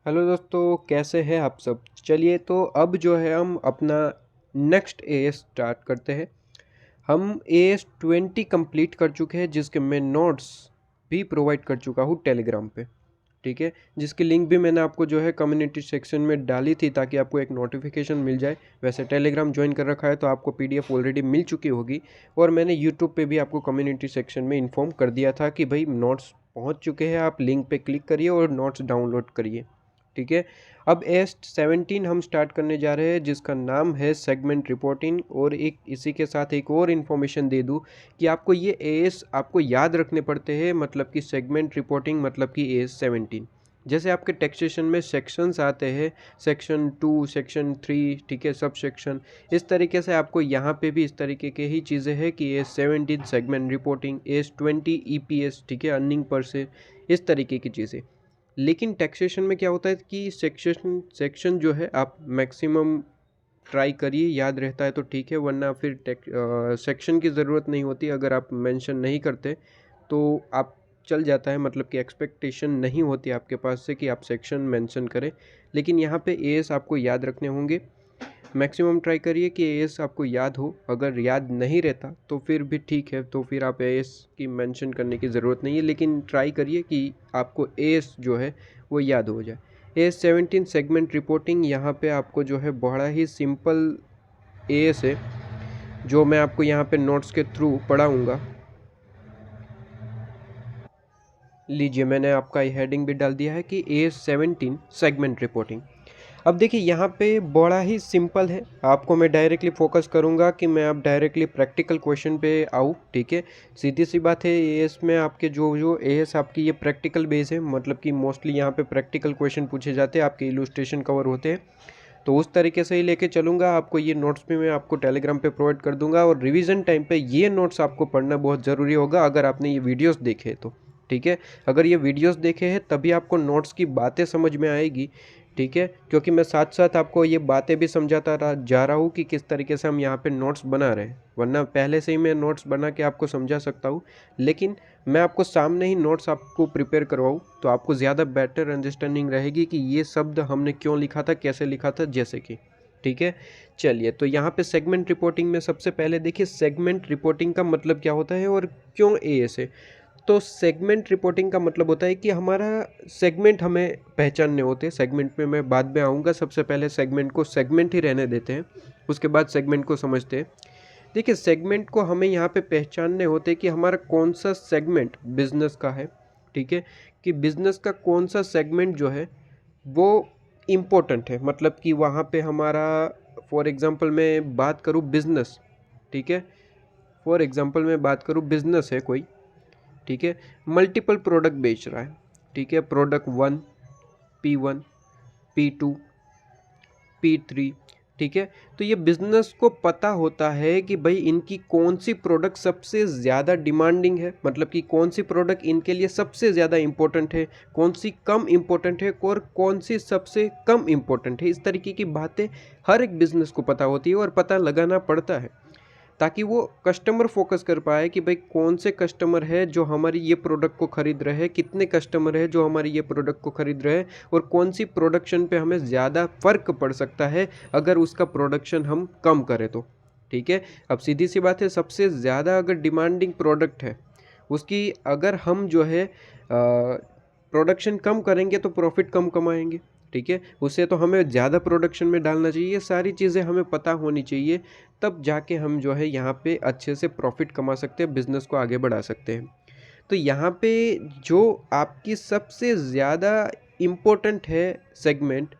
Hello दोस्तों, कैसे हैं आप सब। चलिए तो अब जो है हम अपना नेक्स्ट एएस स्टार्ट करते हैं। हम एएस 20 कंप्लीट कर चुके हैं, जिसके मैं नोट्स भी प्रोवाइड कर चुका हूँ टेलीग्राम पे। ठीक है, जिसकी लिंक भी मैंने आपको जो है कम्युनिटी सेक्शन में डाली थी ताकि आपको एक नोटिफिकेशन मिल जाए। वैसे टेलीग्राम ज्वाइन कर रखा है तो आपको पीडीएफ ऑलरेडी मिल चुकी होगी। और मैंने यूट्यूब पे भी आपको कम्युनिटी सेक्शन में इन्फॉर्म कर दिया था कि भाई नोट्स पहुँच चुके हैं, आप लिंक पे क्लिक करिए और नोट्स डाउनलोड करिए। ठीक है, अब एस 17 हम स्टार्ट करने जा रहे हैं, जिसका नाम है सेगमेंट रिपोर्टिंग। और एक इसी के साथ एक और इन्फॉर्मेशन दे दूं कि आपको ये एएस आपको याद रखने पड़ते हैं, मतलब कि सेगमेंट रिपोर्टिंग मतलब कि एस 17। जैसे आपके टैक्सेशन में सेक्शंस आते हैं, सेक्शन 2, सेक्शन 3, ठीक है, सब सेक्शन। इस तरीके से आपको यहाँ पे भी इस तरीके के ही चीज़ें हैं कि S 17 segment reporting, S 20 EPS, ठीक है, अर्निंग पर से, इस तरीके की चीज़ें। लेकिन टैक्सेशन में क्या होता है कि सेक्शन जो है आप मैक्सिमम ट्राई करिए, याद रहता है तो ठीक है, वरना फिर सेक्शन की ज़रूरत नहीं होती। अगर आप मेंशन नहीं करते तो आप चल जाता है, मतलब कि एक्सपेक्टेशन नहीं होती आपके पास से कि आप सेक्शन मेंशन करें। लेकिन यहाँ पे एएस आपको याद रखने होंगे। मैक्सिमम ट्राई करिए कि एएस आपको याद हो। अगर याद नहीं रहता तो फिर भी ठीक है, तो फिर आप एएस की मेंशन करने की ज़रूरत नहीं है, लेकिन ट्राई करिए कि आपको एएस जो है वो याद हो जाए। एएस 17 सेगमेंट रिपोर्टिंग, यहाँ पे आपको जो है बड़ा ही सिंपल एएस है, जो मैं आपको यहाँ पे नोट्स के थ्रू पढ़ाऊँगा। लीजिए, मैंने आपका ये हेडिंग भी डाल दिया है कि एएस 17 सेगमेंट रिपोर्टिंग। अब देखिए, यहाँ पे बड़ा ही सिंपल है। आपको मैं डायरेक्टली फोकस करूँगा कि मैं अब डायरेक्टली प्रैक्टिकल क्वेश्चन पे आऊँ। ठीक है, सीधी सी बात है, एएस में आपके जो एएस आपकी ये प्रैक्टिकल बेस है, मतलब कि मोस्टली यहाँ पे प्रैक्टिकल क्वेश्चन पूछे जाते हैं, आपके इलुस्ट्रेशन कवर होते हैं। तो उस तरीके से ही लेके चलूँगा। आपको ये नोट्स भी मैं आपको टेलीग्राम पे प्रोवाइड कर दूँगा, और रिवीजन टाइम पे ये नोट्स आपको पढ़ना बहुत ज़रूरी होगा अगर आपने ये वीडियोस देखे तो। ठीक है, अगर ये वीडियोस देखे हैं तभी आपको नोट्स की बातें समझ में आएगी। ठीक है, क्योंकि मैं साथ साथ आपको ये बातें भी समझाता जा रहा हूँ कि किस तरीके से हम यहाँ पे नोट्स बना रहे हैं। वरना पहले से ही मैं नोट्स बना के आपको समझा सकता हूँ, लेकिन मैं आपको सामने ही नोट्स आपको प्रिपेयर करवाऊँ तो आपको ज़्यादा बेटर अंडरस्टैंडिंग रहेगी कि ये शब्द हमने क्यों लिखा था, कैसे लिखा था, जैसे कि। ठीक है, चलिए तो यहाँ पे सेगमेंट रिपोर्टिंग में सबसे पहले देखिए, सेगमेंट रिपोर्टिंग का मतलब क्या होता है और क्यों एएस है। तो सेगमेंट रिपोर्टिंग का मतलब होता है कि हमारा सेगमेंट हमें पहचानने होते हैं। सेगमेंट में मैं बाद में आऊँगा, सबसे पहले सेगमेंट को सेगमेंट ही रहने देते हैं, उसके बाद सेगमेंट को समझते हैं। देखिए, सेगमेंट को हमें यहाँ पे पहचानने होते हैं कि हमारा कौन सा सेगमेंट बिजनेस का है। ठीक है, कि बिजनेस का कौन सा सेगमेंट जो है वो इम्पोर्टेंट है, मतलब कि वहाँ पे हमारा, फॉर एग्जांपल मैं बात करूँ बिजनेस। ठीक है, फॉर एग्जांपल मैं बात करूँ बिजनेस है कोई, ठीक है, मल्टीपल प्रोडक्ट बेच रहा है। ठीक है, प्रोडक्ट 1, P1, P2, P3। ठीक है, तो ये बिजनेस को पता होता है कि भाई इनकी कौन सी प्रोडक्ट सबसे ज़्यादा डिमांडिंग है, मतलब कि कौन सी प्रोडक्ट इनके लिए सबसे ज़्यादा इम्पोर्टेंट है, कौन सी कम इम्पोर्टेंट है और कौन सी सबसे कम इम्पोर्टेंट है। इस तरीके की बातें हर एक बिजनेस को पता होती है और पता लगाना पड़ता है, ताकि वो कस्टमर फोकस कर पाए कि भाई कौन से कस्टमर है जो हमारी ये प्रोडक्ट को खरीद रहे हैं, कितने कस्टमर है जो हमारी ये प्रोडक्ट को खरीद रहे हैं, और कौन सी प्रोडक्शन पे हमें ज़्यादा फ़र्क पड़ सकता है अगर उसका प्रोडक्शन हम कम करें तो। ठीक है, अब सीधी सी बात है, सबसे ज़्यादा अगर डिमांडिंग प्रोडक्ट है उसकी, अगर हम जो है प्रोडक्शन कम करेंगे तो प्रॉफिट कम कमाएंगे। ठीक है, उससे तो हमें ज़्यादा प्रोडक्शन में डालना चाहिए। ये सारी चीज़ें हमें पता होनी चाहिए, तब जाके हम जो है यहाँ पे अच्छे से प्रॉफिट कमा सकते हैं, बिज़नेस को आगे बढ़ा सकते हैं। तो यहाँ पे जो आपकी सबसे ज़्यादा इम्पोर्टेंट है सेगमेंट,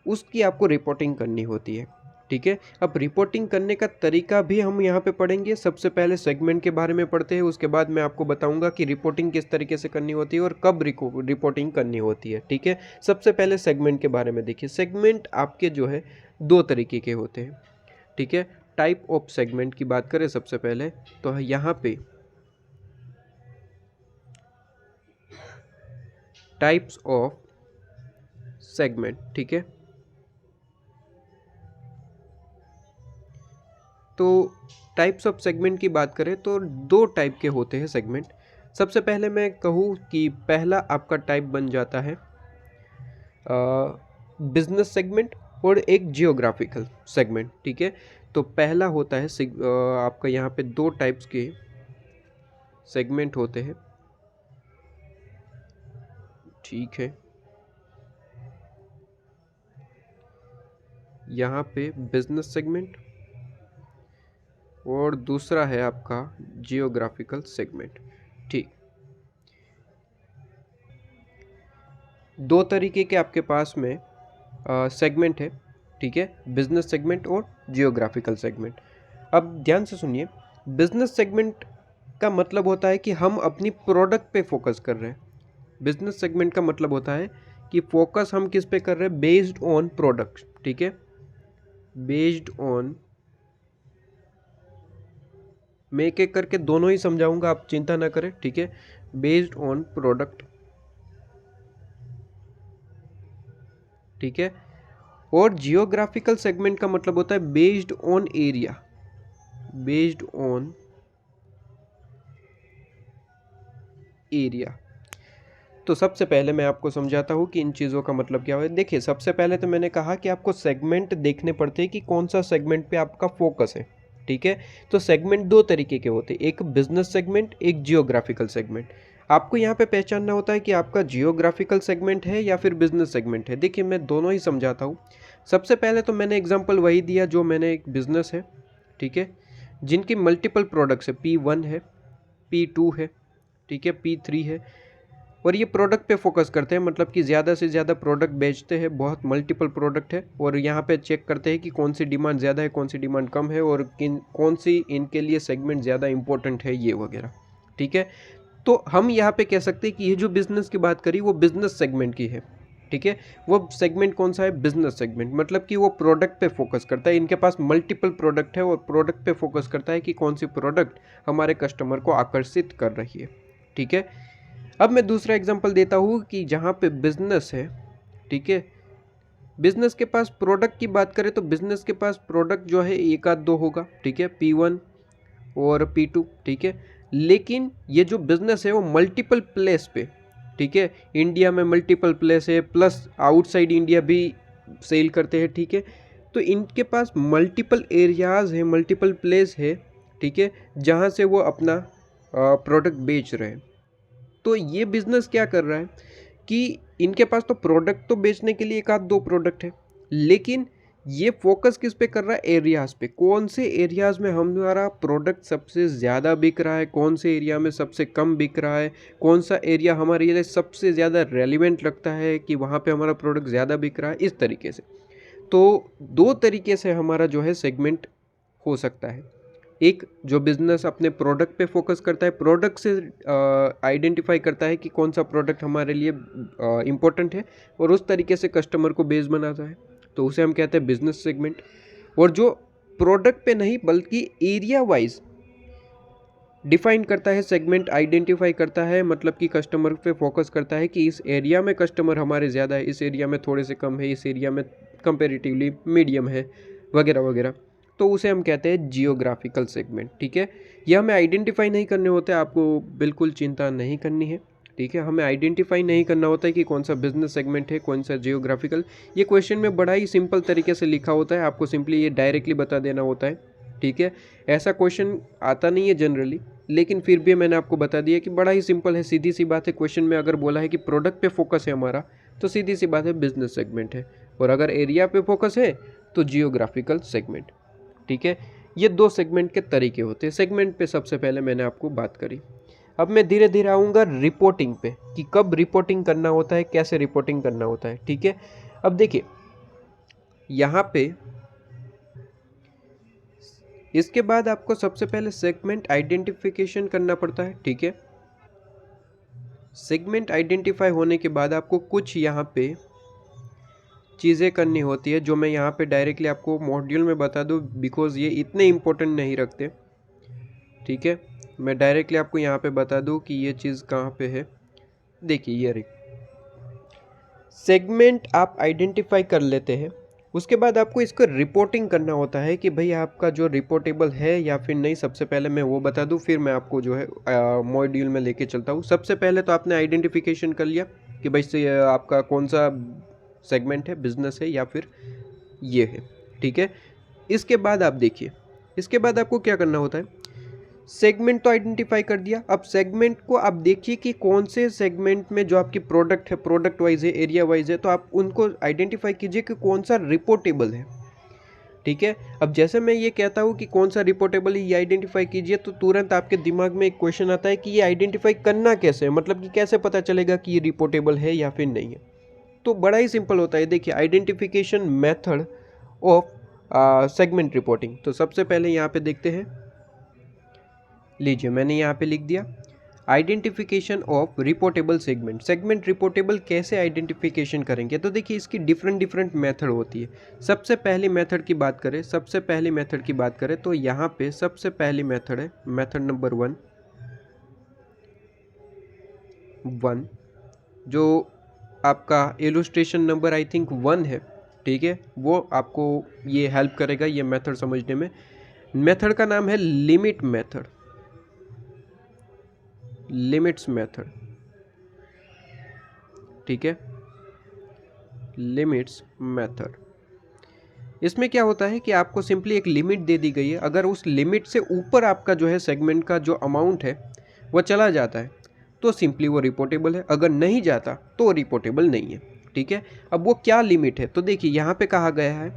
उसकी आपको रिपोर्टिंग करनी होती है। ठीक है, अब रिपोर्टिंग करने का तरीका भी हम यहाँ पे पढ़ेंगे। सबसे पहले सेगमेंट के बारे में पढ़ते हैं, उसके बाद मैं आपको बताऊंगा कि रिपोर्टिंग किस तरीके से करनी होती है और कब रिपोर्टिंग करनी होती है। ठीक है, सबसे पहले सेगमेंट के बारे में देखिए। सेगमेंट आपके जो है दो तरीके के होते हैं। ठीक है, टाइप ऑफ सेगमेंट की बात करें सबसे पहले, तो यहाँ पे टाइप्स ऑफ सेगमेंट। ठीक है, तो टाइप्स ऑफ सेगमेंट की बात करें तो दो टाइप के होते हैं सेगमेंट। सबसे पहले मैं कहूँ कि पहला आपका टाइप बन जाता है बिजनेस सेगमेंट और एक जियोग्राफिकल सेगमेंट। ठीक है, तो पहला होता है आपका यहाँ पे दो टाइप्स के सेगमेंट होते हैं। ठीक है, यहाँ पे बिजनेस सेगमेंट और दूसरा है आपका जियोग्राफिकल सेगमेंट। ठीक, दो तरीके के आपके पास में सेगमेंट है। ठीक है, बिजनेस सेगमेंट और जियोग्राफिकल सेगमेंट। अब ध्यान से सुनिए, बिजनेस सेगमेंट का मतलब होता है कि हम अपनी प्रोडक्ट पे फोकस कर रहे हैं। बिजनेस सेगमेंट का मतलब होता है कि फोकस हम किस पे कर रहे हैं, बेस्ड ऑन प्रोडक्ट। ठीक है, बेस्ड ऑन, मैं एक एक करके दोनों ही समझाऊंगा, आप चिंता ना करें। ठीक है, बेस्ड ऑन प्रोडक्ट। ठीक है, और जियोग्राफिकल सेगमेंट का मतलब होता है based on area, based on area. तो सबसे पहले मैं आपको समझाता हूँ कि इन चीज़ों का मतलब क्या है। देखिए, सबसे पहले तो मैंने कहा कि आपको सेगमेंट देखने पड़ते हैं कि कौन सा सेगमेंट पे आपका फोकस है। ठीक है, तो सेगमेंट दो तरीके के होते हैं, एक बिजनेस सेगमेंट, एक जियोग्राफिकल सेगमेंट। आपको यहाँ पे पहचानना होता है कि आपका जियोग्राफिकल सेगमेंट है या फिर बिजनेस सेगमेंट है। देखिए, मैं दोनों ही समझाता हूँ। सबसे पहले तो मैंने एग्जाम्पल वही दिया जो मैंने, एक बिजनेस है, ठीक है, जिनकी मल्टीपल प्रोडक्ट्स है, P1 है, P2 है, ठीक है, P3 है, और ये प्रोडक्ट पे फोकस करते हैं, मतलब कि ज़्यादा से ज़्यादा प्रोडक्ट बेचते हैं, बहुत मल्टीपल प्रोडक्ट है, और यहाँ पे चेक करते हैं कि कौन सी डिमांड ज़्यादा है, कौन सी डिमांड कम है, और कौन सी इनके लिए सेगमेंट ज़्यादा इंपॉर्टेंट है, ये वगैरह। ठीक है, तो हम यहाँ पे कह सकते हैं कि ये जो बिज़नेस की बात करी वो बिज़नेस सेगमेंट की है। ठीक है, वो सेगमेंट कौन सा है, बिजनेस सेगमेंट, मतलब कि वो प्रोडक्ट पे फोकस करता है, इनके पास मल्टीपल प्रोडक्ट है और प्रोडक्ट पे फोकस करता है कि कौन सी प्रोडक्ट हमारे कस्टमर को आकर्षित कर रही है। ठीक है, अब मैं दूसरा एग्जांपल देता हूँ कि जहाँ पे बिजनेस है। ठीक है, बिजनेस के पास प्रोडक्ट की बात करें तो बिजनेस के पास प्रोडक्ट जो है एक आध दो होगा। ठीक है, P1 और P2। ठीक है, लेकिन ये जो बिजनेस है वो मल्टीपल प्लेस पे, ठीक है, इंडिया में मल्टीपल प्लेस है, प्लस आउटसाइड इंडिया भी सेल करते हैं। ठीक है, तो इनके पास मल्टीपल एरियाज है, मल्टीपल प्लेस है। ठीक है, जहाँ से वो अपना प्रोडक्ट बेच रहे हैं। तो ये बिजनेस क्या कर रहा है कि इनके पास तो प्रोडक्ट तो बेचने के लिए एक आध दो प्रोडक्ट है, लेकिन ये फोकस किस पे कर रहा है, एरियाज पे। कौन से एरियाज में हमारा प्रोडक्ट सबसे ज़्यादा बिक रहा है, कौन से एरिया में सबसे कम बिक रहा है, कौन सा एरिया हमारे लिए सबसे ज़्यादा रेलिवेंट लगता है कि वहाँ पे हमारा प्रोडक्ट ज़्यादा बिक रहा है, इस तरीके से। तो दो तरीके से हमारा जो है सेगमेंट हो सकता है। एक जो बिजनेस अपने प्रोडक्ट पे फोकस करता है, प्रोडक्ट से आइडेंटिफाई करता है कि कौन सा प्रोडक्ट हमारे लिए इम्पोर्टेंट है, और उस तरीके से कस्टमर को बेस बनाता है, तो उसे हम कहते हैं बिजनेस सेगमेंट। और जो प्रोडक्ट पे नहीं बल्कि एरिया वाइज डिफाइन करता है, सेगमेंट आइडेंटिफाई करता है, मतलब कि कस्टमर पे फोकस करता है कि इस एरिया में कस्टमर हमारे ज़्यादा है, इस एरिया में थोड़े से कम है, इस एरिया में कंपेरेटिवली मीडियम है, वगैरह वगैरह, तो उसे हम कहते हैं जियोग्राफिकल सेगमेंट। ठीक है, यह हमें आइडेंटिफाई नहीं करने होते, आपको बिल्कुल चिंता नहीं करनी है। ठीक है, हमें आइडेंटिफाई नहीं करना होता है कि कौन सा बिजनेस सेगमेंट है, कौन सा जियोग्राफिकल। ये क्वेश्चन में बड़ा ही सिंपल तरीके से लिखा होता है, आपको सिंपली ये डायरेक्टली बता देना होता है। ठीक है, ऐसा क्वेश्चन आता नहीं है जनरली, लेकिन फिर भी मैंने आपको बता दिया कि बड़ा ही सिंपल है, सीधी सी बात है। क्वेश्चन में अगर बोला है कि प्रोडक्ट पे फोकस है हमारा, तो सीधी सी बात है बिजनेस सेगमेंट है, और अगर एरिया पे फोकस है तो जियोग्राफिकल सेगमेंट। ठीक है, ये दो सेगमेंट के तरीके होते हैं। सेगमेंट पे सबसे पहले मैंने आपको बात करी। अब मैं धीरे धीरे आऊँगा रिपोर्टिंग पे कि कब रिपोर्टिंग करना होता है, कैसे रिपोर्टिंग करना होता है। ठीक है, अब देखिए यहाँ पे इसके बाद आपको सबसे पहले सेगमेंट आइडेंटिफिकेशन करना पड़ता है। ठीक है, सेगमेंट आइडेंटिफाई होने के बाद आपको कुछ यहाँ पे चीज़ें करनी होती है, जो मैं यहाँ पे डायरेक्टली आपको मॉड्यूल में बता दूँ, बिकॉज ये इतने इम्पोर्टेंट नहीं रखते। ठीक है, मैं डायरेक्टली आपको यहाँ पे बता दूँ कि ये चीज़ कहाँ पे है। देखिए, ये रही सेगमेंट, आप आइडेंटिफाई कर लेते हैं, उसके बाद आपको इसको रिपोर्टिंग करना होता है कि भाई आपका जो रिपोर्टेबल है या फिर नहीं। सबसे पहले मैं वो बता दूं, फिर मैं आपको जो है मॉड्यूल में लेके चलता हूँ। सबसे पहले तो आपने आइडेंटिफिकेशन कर लिया कि भाई से आपका कौन सा सेगमेंट है, बिजनेस है या फिर ये है, ठीक है। इसके बाद आप देखिए, इसके बाद आपको क्या करना होता है, सेगमेंट तो आइडेंटिफाई कर दिया। अब सेगमेंट को आप देखिए कि कौन से सेगमेंट में जो आपकी प्रोडक्ट है, प्रोडक्ट वाइज है, एरिया वाइज है, तो आप उनको आइडेंटिफाई कीजिए कि कौन सा रिपोर्टेबल है, ठीक है। अब जैसे मैं ये कहता हूँ कि कौन सा रिपोर्टेबल है ये आइडेंटिफाई कीजिए, तो तुरंत आपके दिमाग में एक क्वेश्चन आता है कि ये आइडेंटिफाई करना कैसे है, मतलब कि कैसे पता चलेगा कि ये रिपोर्टेबल है या फिर नहीं है। तो बड़ा ही सिंपल होता है, देखिए identification method of segment reporting. तो सबसे पहले यहाँ पे देखते हैं, लीजिए मैंने यहाँ पे लिख दिया identification of reportable segment. Segment reportable कैसे आइडेंटिफिकेशन करेंगे, तो देखिए इसकी डिफरेंट मेथड होती है। सबसे पहली मेथड की बात करें तो यहाँ पे सबसे पहली मेथड है मेथड नंबर 1, जो आपका इलस्ट्रेशन नंबर आई थिंक 1 है, ठीक है। वो आपको ये हेल्प करेगा ये मेथड समझने में। मेथड का नाम है लिमिट मेथड, लिमिट्स मेथड, ठीक है, लिमिट्स मेथड। इसमें क्या होता है कि आपको सिंपली एक लिमिट दे दी गई है, अगर उस लिमिट से ऊपर आपका जो है सेगमेंट का जो अमाउंट है वो चला जाता है तो सिंपली वो रिपोर्टेबल है, अगर नहीं जाता तो रिपोर्टेबल नहीं है, ठीक है। अब वो क्या लिमिट है, तो देखिए यहाँ पे कहा गया है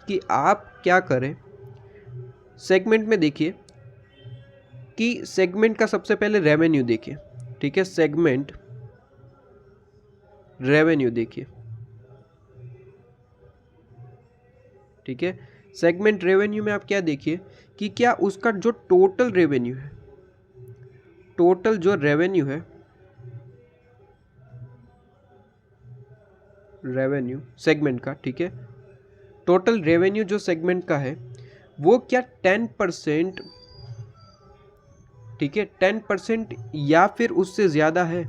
कि आप क्या करें, सेगमेंट में देखिए कि सेगमेंट का सबसे पहले रेवेन्यू देखिए, ठीक है, सेगमेंट रेवेन्यू देखिए, ठीक है। सेगमेंट रेवेन्यू में आप क्या देखिए कि क्या उसका जो टोटल रेवेन्यू है, टोटल जो रेवेन्यू है, रेवेन्यू सेगमेंट का, ठीक है, टोटल रेवेन्यू जो सेगमेंट का है वो क्या 10%, ठीक है, 10% या फिर उससे ज़्यादा है,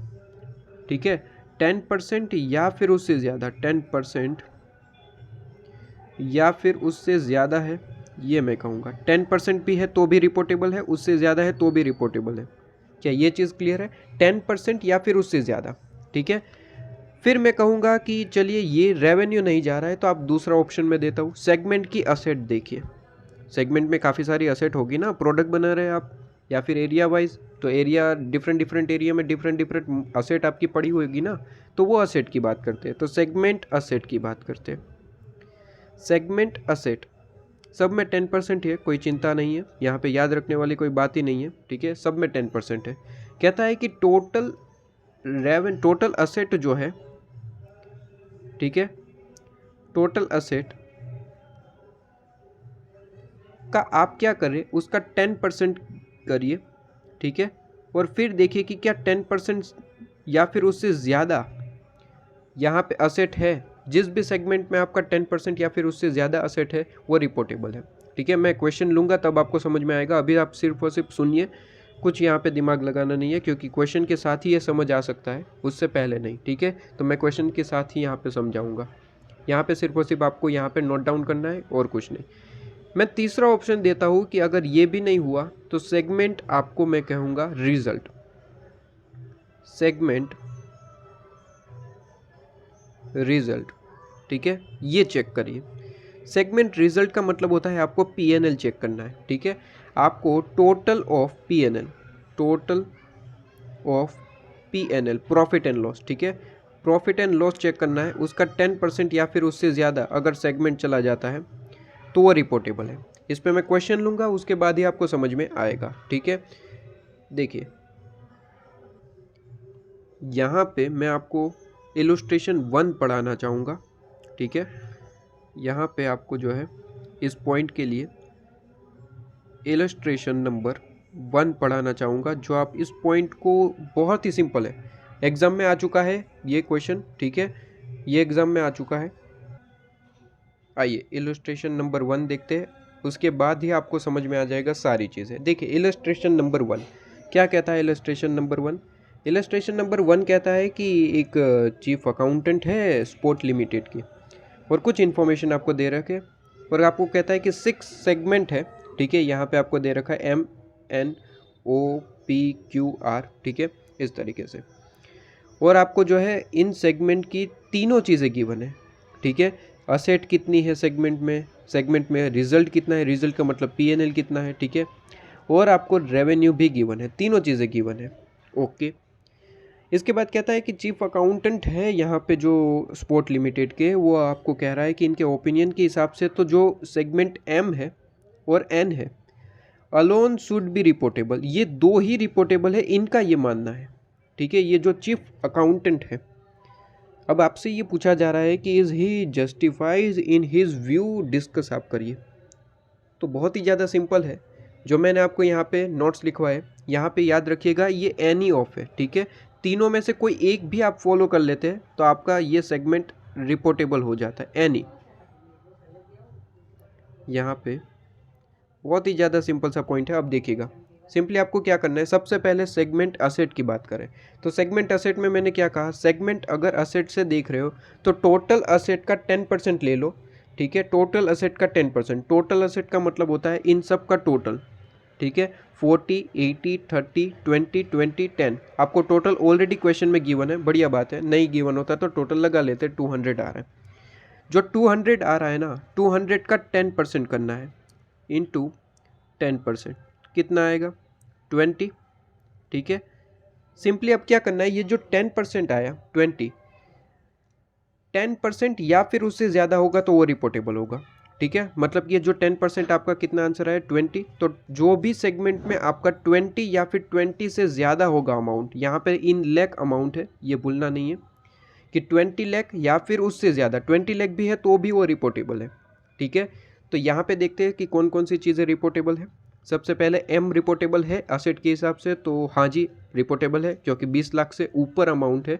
ठीक है, 10% या फिर उससे ज़्यादा, 10% या फिर उससे ज़्यादा है, ये मैं कहूँगा। 10% भी है तो भी रिपोर्टेबल है, उससे ज़्यादा है तो भी रिपोर्टेबल है। क्या ये चीज़ क्लियर है? 10% या फिर उससे ज़्यादा, ठीक है। फिर मैं कहूँगा कि चलिए ये रेवेन्यू नहीं जा रहा है तो आप दूसरा ऑप्शन में देता हूँ, सेगमेंट की असेट देखिए। सेगमेंट में काफ़ी सारी असेट होगी ना, प्रोडक्ट बना रहे हैं आप या फिर एरिया वाइज, तो एरिया डिफरेंट एरिया में डिफरेंट असेट आपकी पड़ी होगी ना, तो वो असेट की बात करते हैं। तो सेगमेंट असेट की बात करते हैं। सेगमेंट असेट सब में 10% है, कोई चिंता नहीं है, यहाँ पे याद रखने वाली कोई बात ही नहीं है, ठीक है, सब में 10% है। कहता है कि टोटल असेट जो है, ठीक है, टोटल असेट का आप क्या करें, उसका 10% करिए, ठीक है, और फिर देखिए कि क्या 10% या फिर उससे ज़्यादा यहाँ पे असेट है। जिस भी सेगमेंट में आपका 10% या फिर उससे ज़्यादा असेट है वो रिपोर्टेबल है, ठीक है। मैं क्वेश्चन लूँगा तब आपको समझ में आएगा, अभी आप सिर्फ और सिर्फ सुनिए, कुछ यहाँ पे दिमाग लगाना नहीं है, क्योंकि क्वेश्चन के साथ ही ये समझ आ सकता है, उससे पहले नहीं, ठीक है। तो मैं क्वेश्चन के साथ ही यहाँ पे समझाऊँगा, यहाँ पे सिर्फ और सिर्फ आपको यहाँ पे नोट डाउन करना है और कुछ नहीं। मैं तीसरा ऑप्शन देता हूँ कि अगर ये भी नहीं हुआ तो सेगमेंट आपको मैं कहूँगा रिजल्ट, सेगमेंट रिजल्ट, ठीक है, ये चेक करिए। सेगमेंट रिजल्ट का मतलब होता है आपको पीएनएल चेक करना है, ठीक है। आपको total of PNL, total of PNL, profit and loss, ठीक है, प्रॉफिट एंड लॉस चेक करना है। उसका 10% या फिर उससे ज़्यादा अगर सेगमेंट चला जाता है तो वो रिपोर्टेबल है। इस पर मैं क्वेश्चन लूँगा, उसके बाद ही आपको समझ में आएगा, ठीक है। देखिए यहाँ पे मैं आपको इलस्ट्रेशन 1 पढ़ाना चाहूँगा, ठीक है। यहाँ पे आपको जो है इस पॉइंट के लिए इलस्ट्रेशन नंबर 1 पढ़ाना चाहूँगा, जो आप इस पॉइंट को, बहुत ही सिंपल है, एग्ज़ाम में आ चुका है ये क्वेश्चन, ठीक है, ये एग्ज़ाम में आ चुका है। आइए इलस्ट्रेशन नंबर 1 देखते हैं, उसके बाद ही आपको समझ में आ जाएगा सारी चीज़ें। देखिए इलस्ट्रेशन नंबर 1 क्या कहता है। इलस्ट्रेशन नंबर 1, इलस्ट्रेशन नंबर 1 कहता है कि एक चीफ अकाउंटेंट है स्पोर्ट लिमिटेड की, और कुछ इन्फॉर्मेशन आपको दे रखे, और आपको कहता है कि 6 सेगमेंट है, ठीक है। यहाँ पे आपको दे रखा है MNOPQR, ठीक है, इस तरीके से। और आपको जो है इन सेगमेंट की तीनों चीज़ें गिवन है, ठीक है, असेट कितनी है सेगमेंट में रिजल्ट कितना है, रिजल्ट का मतलब P&L कितना है, ठीक है, और आपको रेवेन्यू भी गिवन है, तीनों चीज़ें गिवन है। ओके, इसके बाद कहता है कि चीफ अकाउंटेंट है यहाँ पे जो स्पोर्ट लिमिटेड के, वो आपको कह रहा है कि इनके ओपिनियन के हिसाब से तो जो सेगमेंट M है और N है अलोन शुड बी रिपोर्टेबल, ये दो ही रिपोर्टेबल है, इनका ये मानना है, ठीक है, ये जो चीफ अकाउंटेंट है। अब आपसे ये पूछा जा रहा है कि is he justifies in his view, discuss आप करिए। तो बहुत ही ज़्यादा सिंपल है, जो मैंने आपको यहाँ पे नोट्स लिखवाए, यहाँ पे याद रखिएगा ये एनी ऑफ है, ठीक है, तीनों में से कोई एक भी आप फॉलो कर लेते हैं तो आपका ये सेगमेंट रिपोर्टेबल हो जाता है, एनी। यहाँ पे बहुत ही ज़्यादा सिंपल सा पॉइंट है। अब देखिएगा, सिंपली आपको क्या करना है, सबसे पहले सेगमेंट असेट की बात करें तो सेगमेंट असेट में मैंने क्या कहा, सेगमेंट अगर असेट से देख रहे हो तो टोटल असेट का 10% ले लो, ठीक है, टोटल असेट का 10%, टोटल असेट का मतलब होता है इन सब का टोटल, ठीक है, 40, 80, 30, 20, 20, 10, आपको टोटल ऑलरेडी क्वेश्चन में गिवन है, बढ़िया बात है, नहीं गिवन होता तो टोटल लगा लेते, 200 आ रहा है, जो 200 आ रहा है ना, 200 का 10% करना है इंटू 10%, कितना आएगा 20, ठीक है। सिंपली अब क्या करना है, ये जो 10% आया 10% या फिर उससे ज़्यादा होगा तो वो रिपोर्टेबल होगा, ठीक है, मतलब ये जो 10% आपका कितना आंसर है 20, तो जो भी सेगमेंट में आपका 20 या फिर 20 से ज़्यादा होगा अमाउंट, यहाँ पे इन लाख अमाउंट है, ये भूलना नहीं है कि 20 लाख या फिर उससे ज़्यादा, 20 लाख भी है तो भी वो रिपोर्टेबल है, ठीक है। तो यहाँ पे देखते हैं कि कौन कौन सी चीज़ें रिपोर्टेबल है। सबसे पहले M रिपोर्टेबल है असेट के हिसाब से, तो हाँ जी रिपोर्टेबल है, क्योंकि 20 लाख से ऊपर अमाउंट है,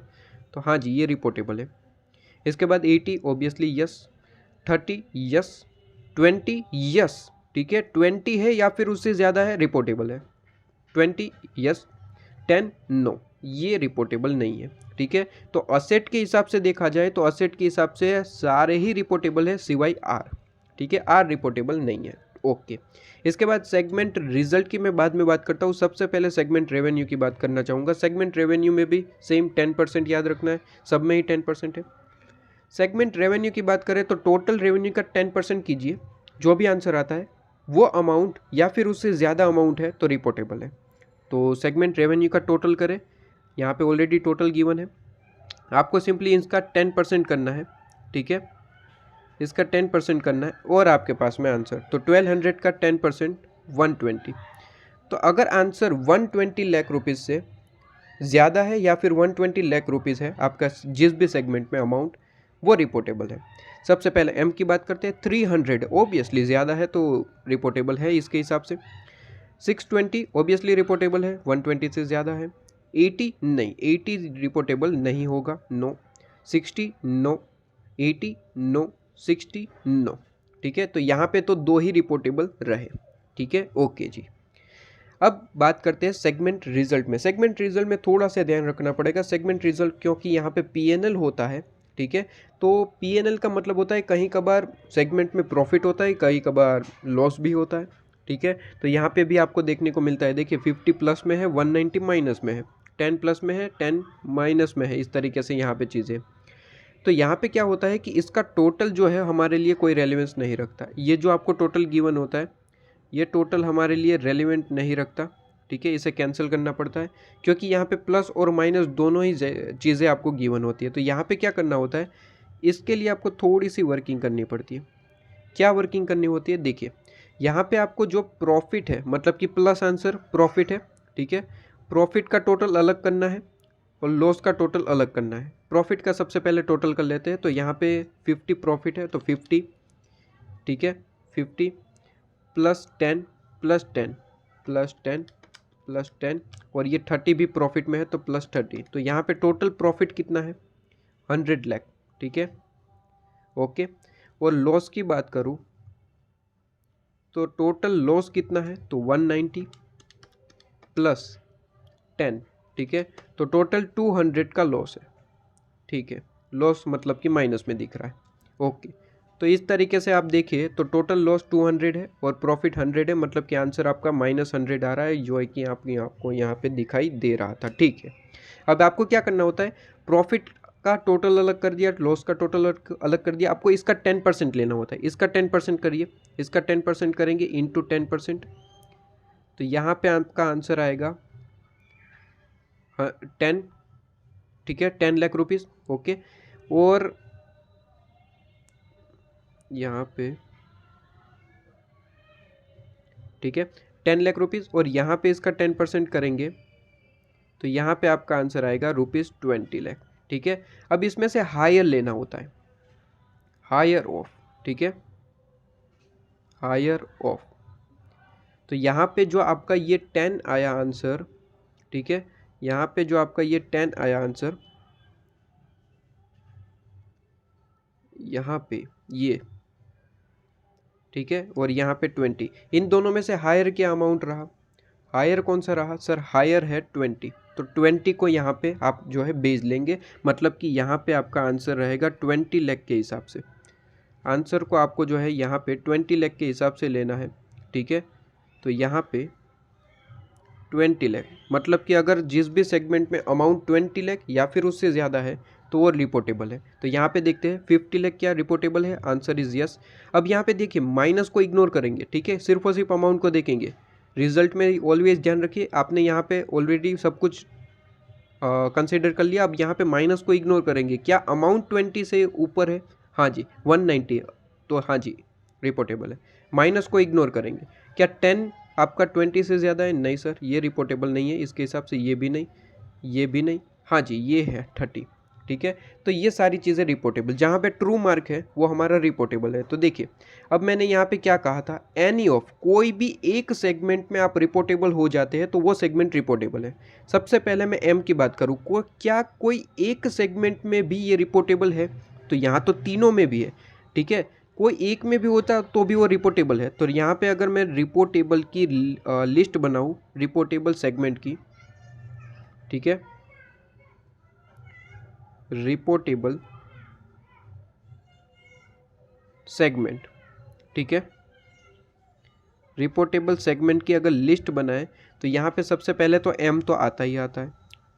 तो हाँ जी ये रिपोर्टेबल है। इसके बाद 80 ऑब्वियसली यस, 30 यस, 20 यस, ठीक है, 20 है या फिर उससे ज़्यादा है रिपोर्टेबल है, 20 यस, 10 नो, ये रिपोर्टेबल नहीं है, ठीक है। तो असेट के हिसाब से देखा जाए तो असेट के हिसाब से सारे ही रिपोर्टेबल है सिवाय R, ठीक है, R रिपोर्टेबल नहीं है। ओके, इसके बाद सेगमेंट रिजल्ट की मैं बाद में बात करता हूँ, सबसे पहले सेगमेंट रेवेन्यू की बात करना चाहूँगा। सेगमेंट रेवेन्यू में भी सेम 10% याद रखना है, सब में ही 10% है। सेगमेंट रेवेन्यू की बात करें तो टोटल रेवेन्यू का 10% कीजिए, जो भी आंसर आता है वो अमाउंट या फिर उससे ज़्यादा अमाउंट है तो रिपोर्टेबल है। तो सेगमेंट रेवेन्यू का टोटल करें, यहाँ पे ऑलरेडी टोटल गिवन है, आपको सिंपली इसका 10% करना है, ठीक है, इसका 10% करना है और आपके पास में आंसर, तो 1200 का 10% 120। तो अगर आंसर 120 लाख रुपीज़ से ज़्यादा है या फिर 120 लाख रुपीज़ है आपका जिस भी सेगमेंट में अमाउंट, वो रिपोर्टेबल है। सबसे पहले M की बात करते हैं, 300 ओबियसली ज़्यादा है तो रिपोर्टेबल है इसके हिसाब से। 620 ओबियसली रिपोर्टेबल है, 120 से ज़्यादा है। 80 नहीं, 80 रिपोर्टेबल नहीं होगा, नो। 60 नो, 80 नो, 60 नो, ठीक है। तो यहाँ पे तो दो ही रिपोर्टेबल रहे, ठीक है, ओके जी। अब बात करते हैं सेगमेंट रिजल्ट में। सेगमेंट रिजल्ट में थोड़ा सा ध्यान रखना पड़ेगा, सेगमेंट रिजल्ट क्योंकि यहाँ पे P&L होता है, ठीक है, तो P&L का मतलब होता है कहीं कभार सेगमेंट में प्रॉफिट होता है, कहीं कभार लॉस भी होता है, ठीक है। तो यहाँ पे भी आपको देखने को मिलता है, देखिए 50 प्लस में है, 190 माइनस में है, 10 प्लस में है, 10 माइनस में है, इस तरीके से यहाँ पे चीज़ें। तो यहाँ पे क्या होता है कि इसका टोटल जो है हमारे लिए कोई रेलिवेंस नहीं रखता, ये जो आपको टोटल गिवन होता है ये टोटल हमारे लिए रेलिवेंट नहीं रखता, ठीक है, इसे कैंसिल करना पड़ता है क्योंकि यहाँ पे प्लस और माइनस दोनों ही चीज़ें आपको गिवन होती है। तो यहाँ पे क्या करना होता है, इसके लिए आपको थोड़ी सी वर्किंग करनी पड़ती है। क्या वर्किंग करनी होती है, देखिए यहाँ पे आपको जो प्रॉफिट है, मतलब कि प्लस आंसर प्रॉफिट है, ठीक है, प्रॉफिट का टोटल अलग करना है और लॉस का टोटल अलग करना है। प्रॉफिट का सबसे पहले टोटल कर लेते हैं, तो यहाँ पे 50 प्रॉफिट है तो 50, ठीक है, 50 प्लस 10 प्लस 10 प्लस 10 प्लस 10 और ये 30 भी प्रॉफिट में है तो प्लस 30, तो यहाँ पे टोटल प्रॉफिट कितना है 100 लाख, ठीक है, ओके। और लॉस की बात करूँ तो टोटल लॉस कितना है, तो 190 प्लस 10, ठीक है, तो टोटल 200 का लॉस है, ठीक है, लॉस मतलब कि माइनस में दिख रहा है, ओके। तो इस तरीके से आप देखिए तो टोटल लॉस 200 है और प्रॉफिट 100 है, मतलब कि आंसर आपका -100 आ रहा है, जो है कि आपको यहाँ पे दिखाई दे रहा था, ठीक है। अब आपको क्या करना होता है, प्रॉफिट का टोटल अलग कर दिया, लॉस का टोटल अलग कर दिया, आपको इसका 10% लेना होता है। इसका 10% करिए, इसका 10% करेंगे इंटू 10%, तो यहाँ पे आपका आंसर आएगा 10, ठीक है, 10 लाख रुपीज़। ओके, और यहाँ पे ठीक है 10 लाख रुपीज़, और यहाँ पे इसका 10% करेंगे तो यहाँ पे आपका आंसर आएगा ₹20 लाख। ठीक है, अब इसमें से हायर लेना होता है, हायर ऑफ, ठीक है, हायर ऑफ। तो यहाँ पे जो आपका ये 10 आया आंसर, ठीक है, यहाँ पे जो आपका ये 10 आया आंसर, यहाँ पे ये, ठीक है, और यहाँ पे 20, इन दोनों में से हायर क्या अमाउंट रहा, हायर कौन सा रहा सर, हायर है 20, तो 20 को यहाँ पे आप जो है बेच लेंगे, मतलब कि यहाँ पे आपका आंसर रहेगा 20 लाख के हिसाब से। आंसर को आपको जो है यहाँ पे 20 लाख के हिसाब से लेना है, ठीक है। तो यहाँ पे 20 लाख, मतलब कि अगर जिस भी सेगमेंट में अमाउंट 20 लाख या फिर उससे ज़्यादा है तो वो रिपोर्टेबल है। तो यहाँ पे देखते हैं 50 लाख क्या रिपोर्टेबल है, आंसर इज़ यस। अब यहाँ पे देखिए माइनस को इग्नोर करेंगे, ठीक है, सिर्फ और सिर्फ अमाउंट को देखेंगे। रिजल्ट में ऑलवेज ध्यान रखिए, आपने यहाँ पे ऑलरेडी सब कुछ कंसिडर कर लिया। अब यहाँ पे माइनस को इग्नोर करेंगे, क्या अमाउंट 20 से ऊपर है, हाँ जी 190, तो हाँ जी रिपोर्टेबल है। माइनस को इग्नोर करेंगे, क्या 10 आपका 20 से ज़्यादा है, नहीं सर ये रिपोर्टेबल नहीं है, इसके हिसाब से ये भी नहीं, ये भी नहीं, हाँ जी ये है 30, ठीक है। तो ये सारी चीज़ें रिपोर्टेबल, जहाँ पे ट्रू मार्क है वो हमारा रिपोर्टेबल है। तो देखिए अब मैंने यहाँ पे क्या कहा था, एनी ऑफ, कोई भी एक सेगमेंट में आप रिपोर्टेबल हो जाते हैं तो वो सेगमेंट रिपोर्टेबल है। सबसे पहले मैं एम की बात करूँ, क्या कोई एक सेगमेंट में भी ये रिपोर्टेबल है, तो यहाँ तो तीनों में भी है, ठीक है, कोई एक में भी होता तो भी वो रिपोर्टेबल है। तो यहाँ पे अगर मैं रिपोर्टेबल की लिस्ट बनाऊँ, रिपोर्टेबल सेगमेंट की, ठीक है, रिपोर्टेबल सेगमेंट, ठीक है, रिपोर्टेबल सेगमेंट की अगर लिस्ट बनाए तो यहाँ पे सबसे पहले तो एम तो आता ही आता है,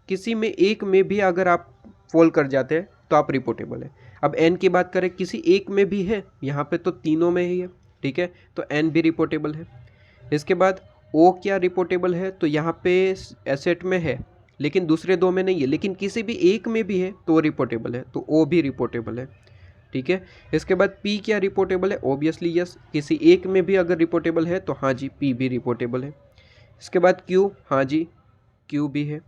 किसी में एक में भी अगर आप फॉल कर जाते हैं तो आप रिपोर्टेबल है। अब एन की बात करें, किसी एक में भी है, यहाँ पे तो तीनों में ही है, ठीक है, तो एन भी रिपोर्टेबल है। इसके बाद ओ क्या रिपोर्टेबल है, तो यहाँ पे एसेट में है लेकिन दूसरे दो में नहीं है, लेकिन किसी भी एक में भी है तो वो रिपोर्टेबल है, तो ओ भी रिपोर्टेबल है, ठीक है। इसके बाद पी क्या रिपोर्टेबल है, ऑब्वियसली यस, किसी एक में भी अगर रिपोर्टेबल है तो हाँ जी पी भी रिपोर्टेबल है। इसके बाद क्यू, हाँ जी क्यू भी है।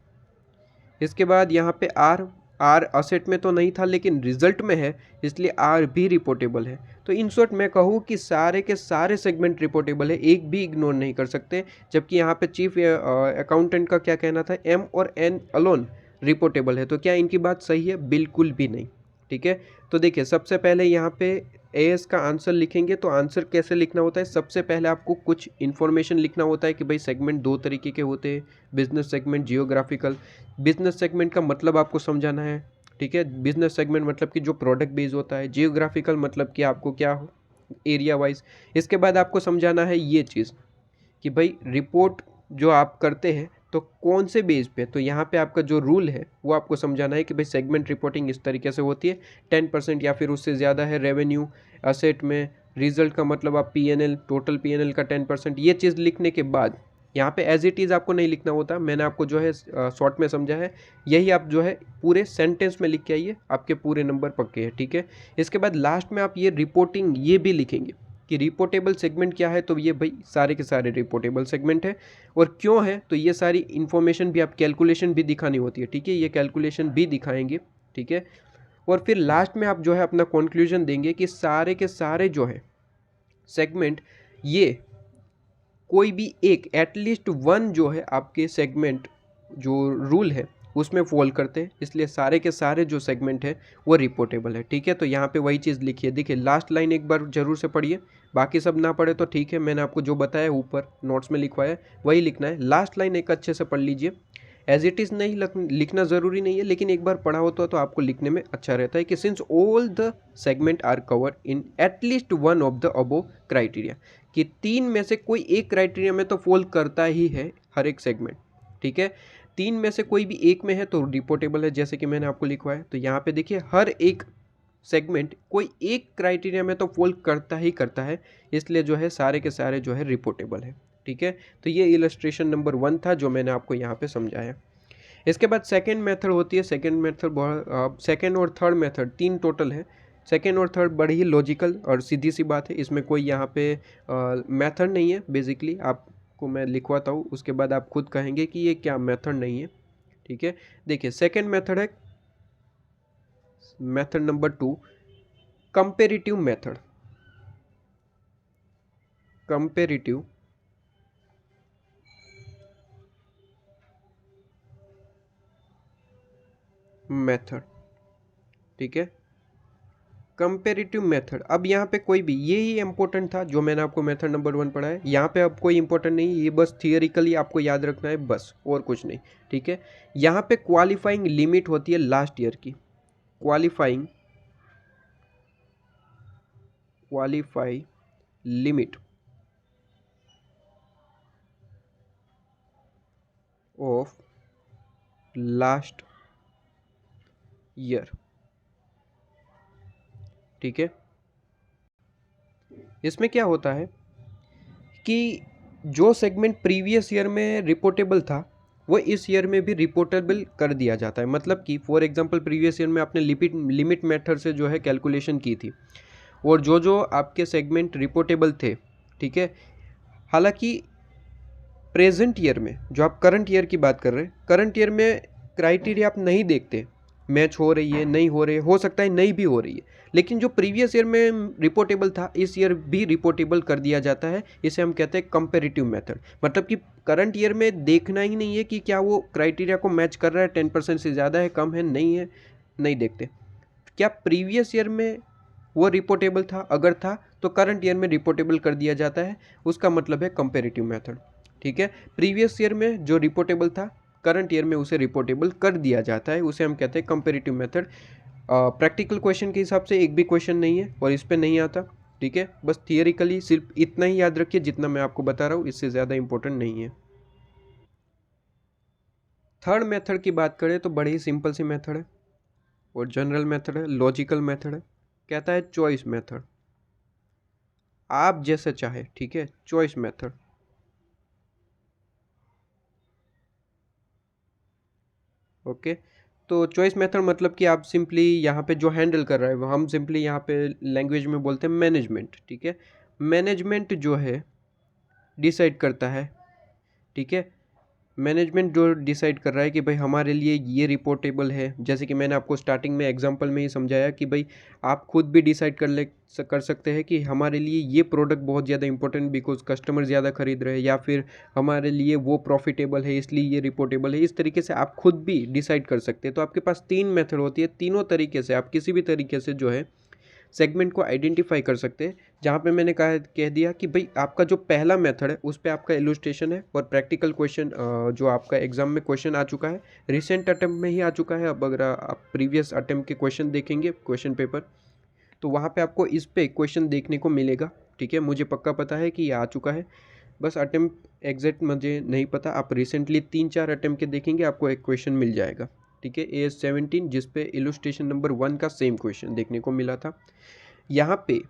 इसके बाद यहाँ पे आर, आर असेट में तो नहीं था लेकिन रिजल्ट में है, इसलिए आर भी रिपोर्टेबल है। तो इन शॉर्ट मैं कहूँ कि सारे के सारे सेगमेंट रिपोर्टेबल है, एक भी इग्नोर नहीं कर सकते। जबकि यहाँ पे चीफ अकाउंटेंट का क्या कहना था, एम और एन अलोन रिपोर्टेबल है, तो क्या इनकी बात सही है, बिल्कुल भी नहीं, ठीक है। तो देखिए सबसे पहले यहाँ पे एएस का आंसर लिखेंगे, तो आंसर कैसे लिखना होता है, सबसे पहले आपको कुछ इन्फॉर्मेशन लिखना होता है कि भाई सेगमेंट दो तरीके के होते हैं, business segment, geographical. Business segment का मतलब आपको समझाना है, ठीक है, बिजनेस सेगमेंट मतलब कि जो प्रोडक्ट बेस्ड होता है, जियोग्राफिकल मतलब कि आपको क्या हो, एरिया वाइज। इसके बाद आपको समझाना है ये चीज़ कि भाई रिपोर्ट जो आप करते हैं तो कौन से बेस पे, तो यहाँ पे आपका जो रूल है वो आपको समझाना है कि भाई सेगमेंट रिपोर्टिंग इस तरीके से होती है, 10% या फिर उससे ज़्यादा है रेवेन्यू असेट में, रिजल्ट का मतलब आप पीएनएल, टोटल पीएनएल का 10%, ये चीज़ लिखने के बाद यहाँ पे एज इट इज़ आपको नहीं लिखना होता, मैंने आपको जो है शॉर्ट में समझा है, यही आप जो है पूरे सेंटेंस में लिख के आइए, आपके पूरे नंबर पक्के हैं, ठीक है। इसके बाद लास्ट में आप ये रिपोर्टिंग ये भी लिखेंगे कि रिपोर्टेबल सेगमेंट क्या है, तो ये भाई सारे के सारे रिपोर्टेबल सेगमेंट है, और क्यों है, तो ये सारी इन्फॉर्मेशन भी आप कैलकुलेशन भी दिखानी होती है, ठीक है, ये कैलकुलेशन भी दिखाएंगे, ठीक है। और फिर लास्ट में आप जो है अपना कंक्लूजन देंगे कि सारे के सारे जो है सेगमेंट, ये कोई भी एक एटलीस्ट वन जो है आपके सेगमेंट जो रूल है उसमें फॉल करते हैं, इसलिए सारे के सारे जो सेगमेंट है वो रिपोर्टेबल है, ठीक है। तो यहाँ पे वही चीज़ लिखिए, देखिए लास्ट लाइन एक बार जरूर से पढ़िए, बाकी सब ना पढ़े तो ठीक है, मैंने आपको जो बताया ऊपर नोट्स में लिखवाया वही लिखना है, लास्ट लाइन एक अच्छे से पढ़ लीजिए। एज इट इज़ नहीं लिखना ज़रूरी नहीं है, लेकिन एक बार पढ़ा होता तो आपको लिखने में अच्छा रहता है कि since all the segment are covered in at least one of the above criteria, कि तीन में से कोई एक क्राइटेरिया में तो फॉल करता ही है हर एक सेगमेंट, ठीक है। तीन में से कोई भी एक में है तो रिपोर्टेबल है, जैसे कि मैंने आपको लिखवाया। तो यहाँ पे देखिए हर एक सेगमेंट कोई एक क्राइटेरिया में तो फॉल करता ही करता है, इसलिए जो है सारे के सारे जो है रिपोर्टेबल है। ठीक है, तो ये इलस्ट्रेशन नंबर 1 था जो मैंने आपको यहाँ पे समझाया। इसके बाद सेकेंड मेथड होती है। सेकेंड मेथड, सेकेंड और थर्ड मेथड, तीन टोटल है। सेकेंड और थर्ड बड़ी ही लॉजिकल और सीधी सी बात है, इसमें कोई यहाँ पे मेथड नहीं है। बेसिकली आपको मैं लिखवाता हूँ, उसके बाद आप खुद कहेंगे कि ये क्या मेथड नहीं है। ठीक है, देखिए सेकेंड मेथड है method number 2, comparative method. Comparative method. ठीक है, कंपेरेटिव मेथड। अब यहाँ पे कोई भी, ये ही इंपॉर्टेंट था जो मैंने आपको मेथड नंबर 1 पढ़ा है। यहाँ पे अब कोई इंपॉर्टेंट नहीं, ये बस थियोरिकली आपको याद रखना है बस, और कुछ नहीं। ठीक है, यहाँ पे क्वालिफाइंग लिमिट होती है लास्ट ईयर की। Qualify limit of last year. ठीक है, इसमें क्या होता है कि जो सेगमेंट प्रीवियस ईयर में रिपोर्टेबल था वो इस ईयर में भी रिपोर्टेबल कर दिया जाता है। मतलब कि फॉर एग्जांपल प्रीवियस ईयर में आपने लिमिट मेथड से जो है कैलकुलेशन की थी, और जो जो आपके सेगमेंट रिपोर्टेबल थे, ठीक है, हालांकि प्रेजेंट ईयर में, जो आप करंट ईयर की बात कर रहे हैं, करंट ईयर में क्राइटेरिया आप नहीं देखते, मैच हो रही है नहीं हो रही है, हो सकता है नहीं भी हो रही है, लेकिन जो प्रीवियस ईयर में रिपोर्टेबल था इस ईयर भी रिपोर्टेबल कर दिया जाता है। इसे हम कहते हैं कंपेरेटिव मेथड। मतलब कि करंट ईयर में देखना ही नहीं है कि क्या वो क्राइटेरिया को मैच कर रहा है, 10% से ज़्यादा है, कम है, नहीं है, नहीं देखते। क्या प्रीवियस ईयर में वो रिपोर्टेबल था, अगर था तो करंट ईयर में रिपोर्टेबल कर दिया जाता है, उसका मतलब है कंपेरेटिव मेथड। ठीक है, प्रीवियस ईयर में जो रिपोर्टेबल था करंट ईयर में उसे रिपोर्टेबल कर दिया जाता है, उसे हम कहते हैं कंपेरेटिव मेथड। प्रैक्टिकल क्वेश्चन के हिसाब से एक भी क्वेश्चन नहीं है और इस पे नहीं आता। ठीक है, बस थियरिकली सिर्फ इतना ही याद रखिए जितना मैं आपको बता रहा हूँ, इससे ज़्यादा इंपॉर्टेंट नहीं है। थर्ड मेथड की बात करें तो बड़ी ही सिंपल सी मेथड है और जनरल मेथड है, लॉजिकल मेथड है। कहता है चॉइस मेथड, आप जैसे चाहे। ठीक है, चॉइस मेथड। ओके, तो चॉइस मेथड मतलब कि आप सिंपली यहाँ पे जो हैंडल कर रहा है वो हम सिंपली यहाँ पे लैंग्वेज में बोलते हैं मैनेजमेंट। ठीक है, मैनेजमेंट जो है डिसाइड करता है। ठीक है, मैनेजमेंट जो डिसाइड कर रहा है कि भाई हमारे लिए ये रिपोर्टेबल है। जैसे कि मैंने आपको स्टार्टिंग में एग्जांपल में ही समझाया कि भाई आप खुद भी डिसाइड कर सकते हैं कि हमारे लिए ये प्रोडक्ट बहुत ज़्यादा इंपॉर्टेंट बिकॉज कस्टमर ज़्यादा खरीद रहे हैं, या फिर हमारे लिए वो प्रॉफिटेबल है इसलिए ये रिपोर्टेबल है। इस तरीके से आप खुद भी डिसाइड कर सकते हैं। तो आपके पास तीन मेथड होती है, तीनों तरीके से आप किसी भी तरीके से जो है सेगमेंट को आइडेंटिफाई कर सकते हैं। जहाँ पे मैंने कह दिया कि भाई आपका जो पहला मेथड है उस पे आपका इलस्ट्रेशन है और प्रैक्टिकल क्वेश्चन जो आपका एग्जाम में क्वेश्चन आ चुका है, रिसेंट अटेम्प्ट में ही आ चुका है। अब अगर आप प्रीवियस अटेम्प्ट के क्वेश्चन देखेंगे, क्वेश्चन पेपर, तो वहाँ पे आपको इस पे क्वेश्चन देखने को मिलेगा। ठीक है, मुझे पक्का पता है कि ये आ चुका है, बस अटेम्प्ट एग्जैक्ट मुझे नहीं पता। आप रिसेंटली 3-4 अटेम्प्ट के देखेंगे, आपको एक क्वेश्चन मिल जाएगा। ठीक है, AS17 जिसपे इलस्ट्रेशन नंबर 1 का सेम क्वेश्चन देखने को मिला था। यहाँ पे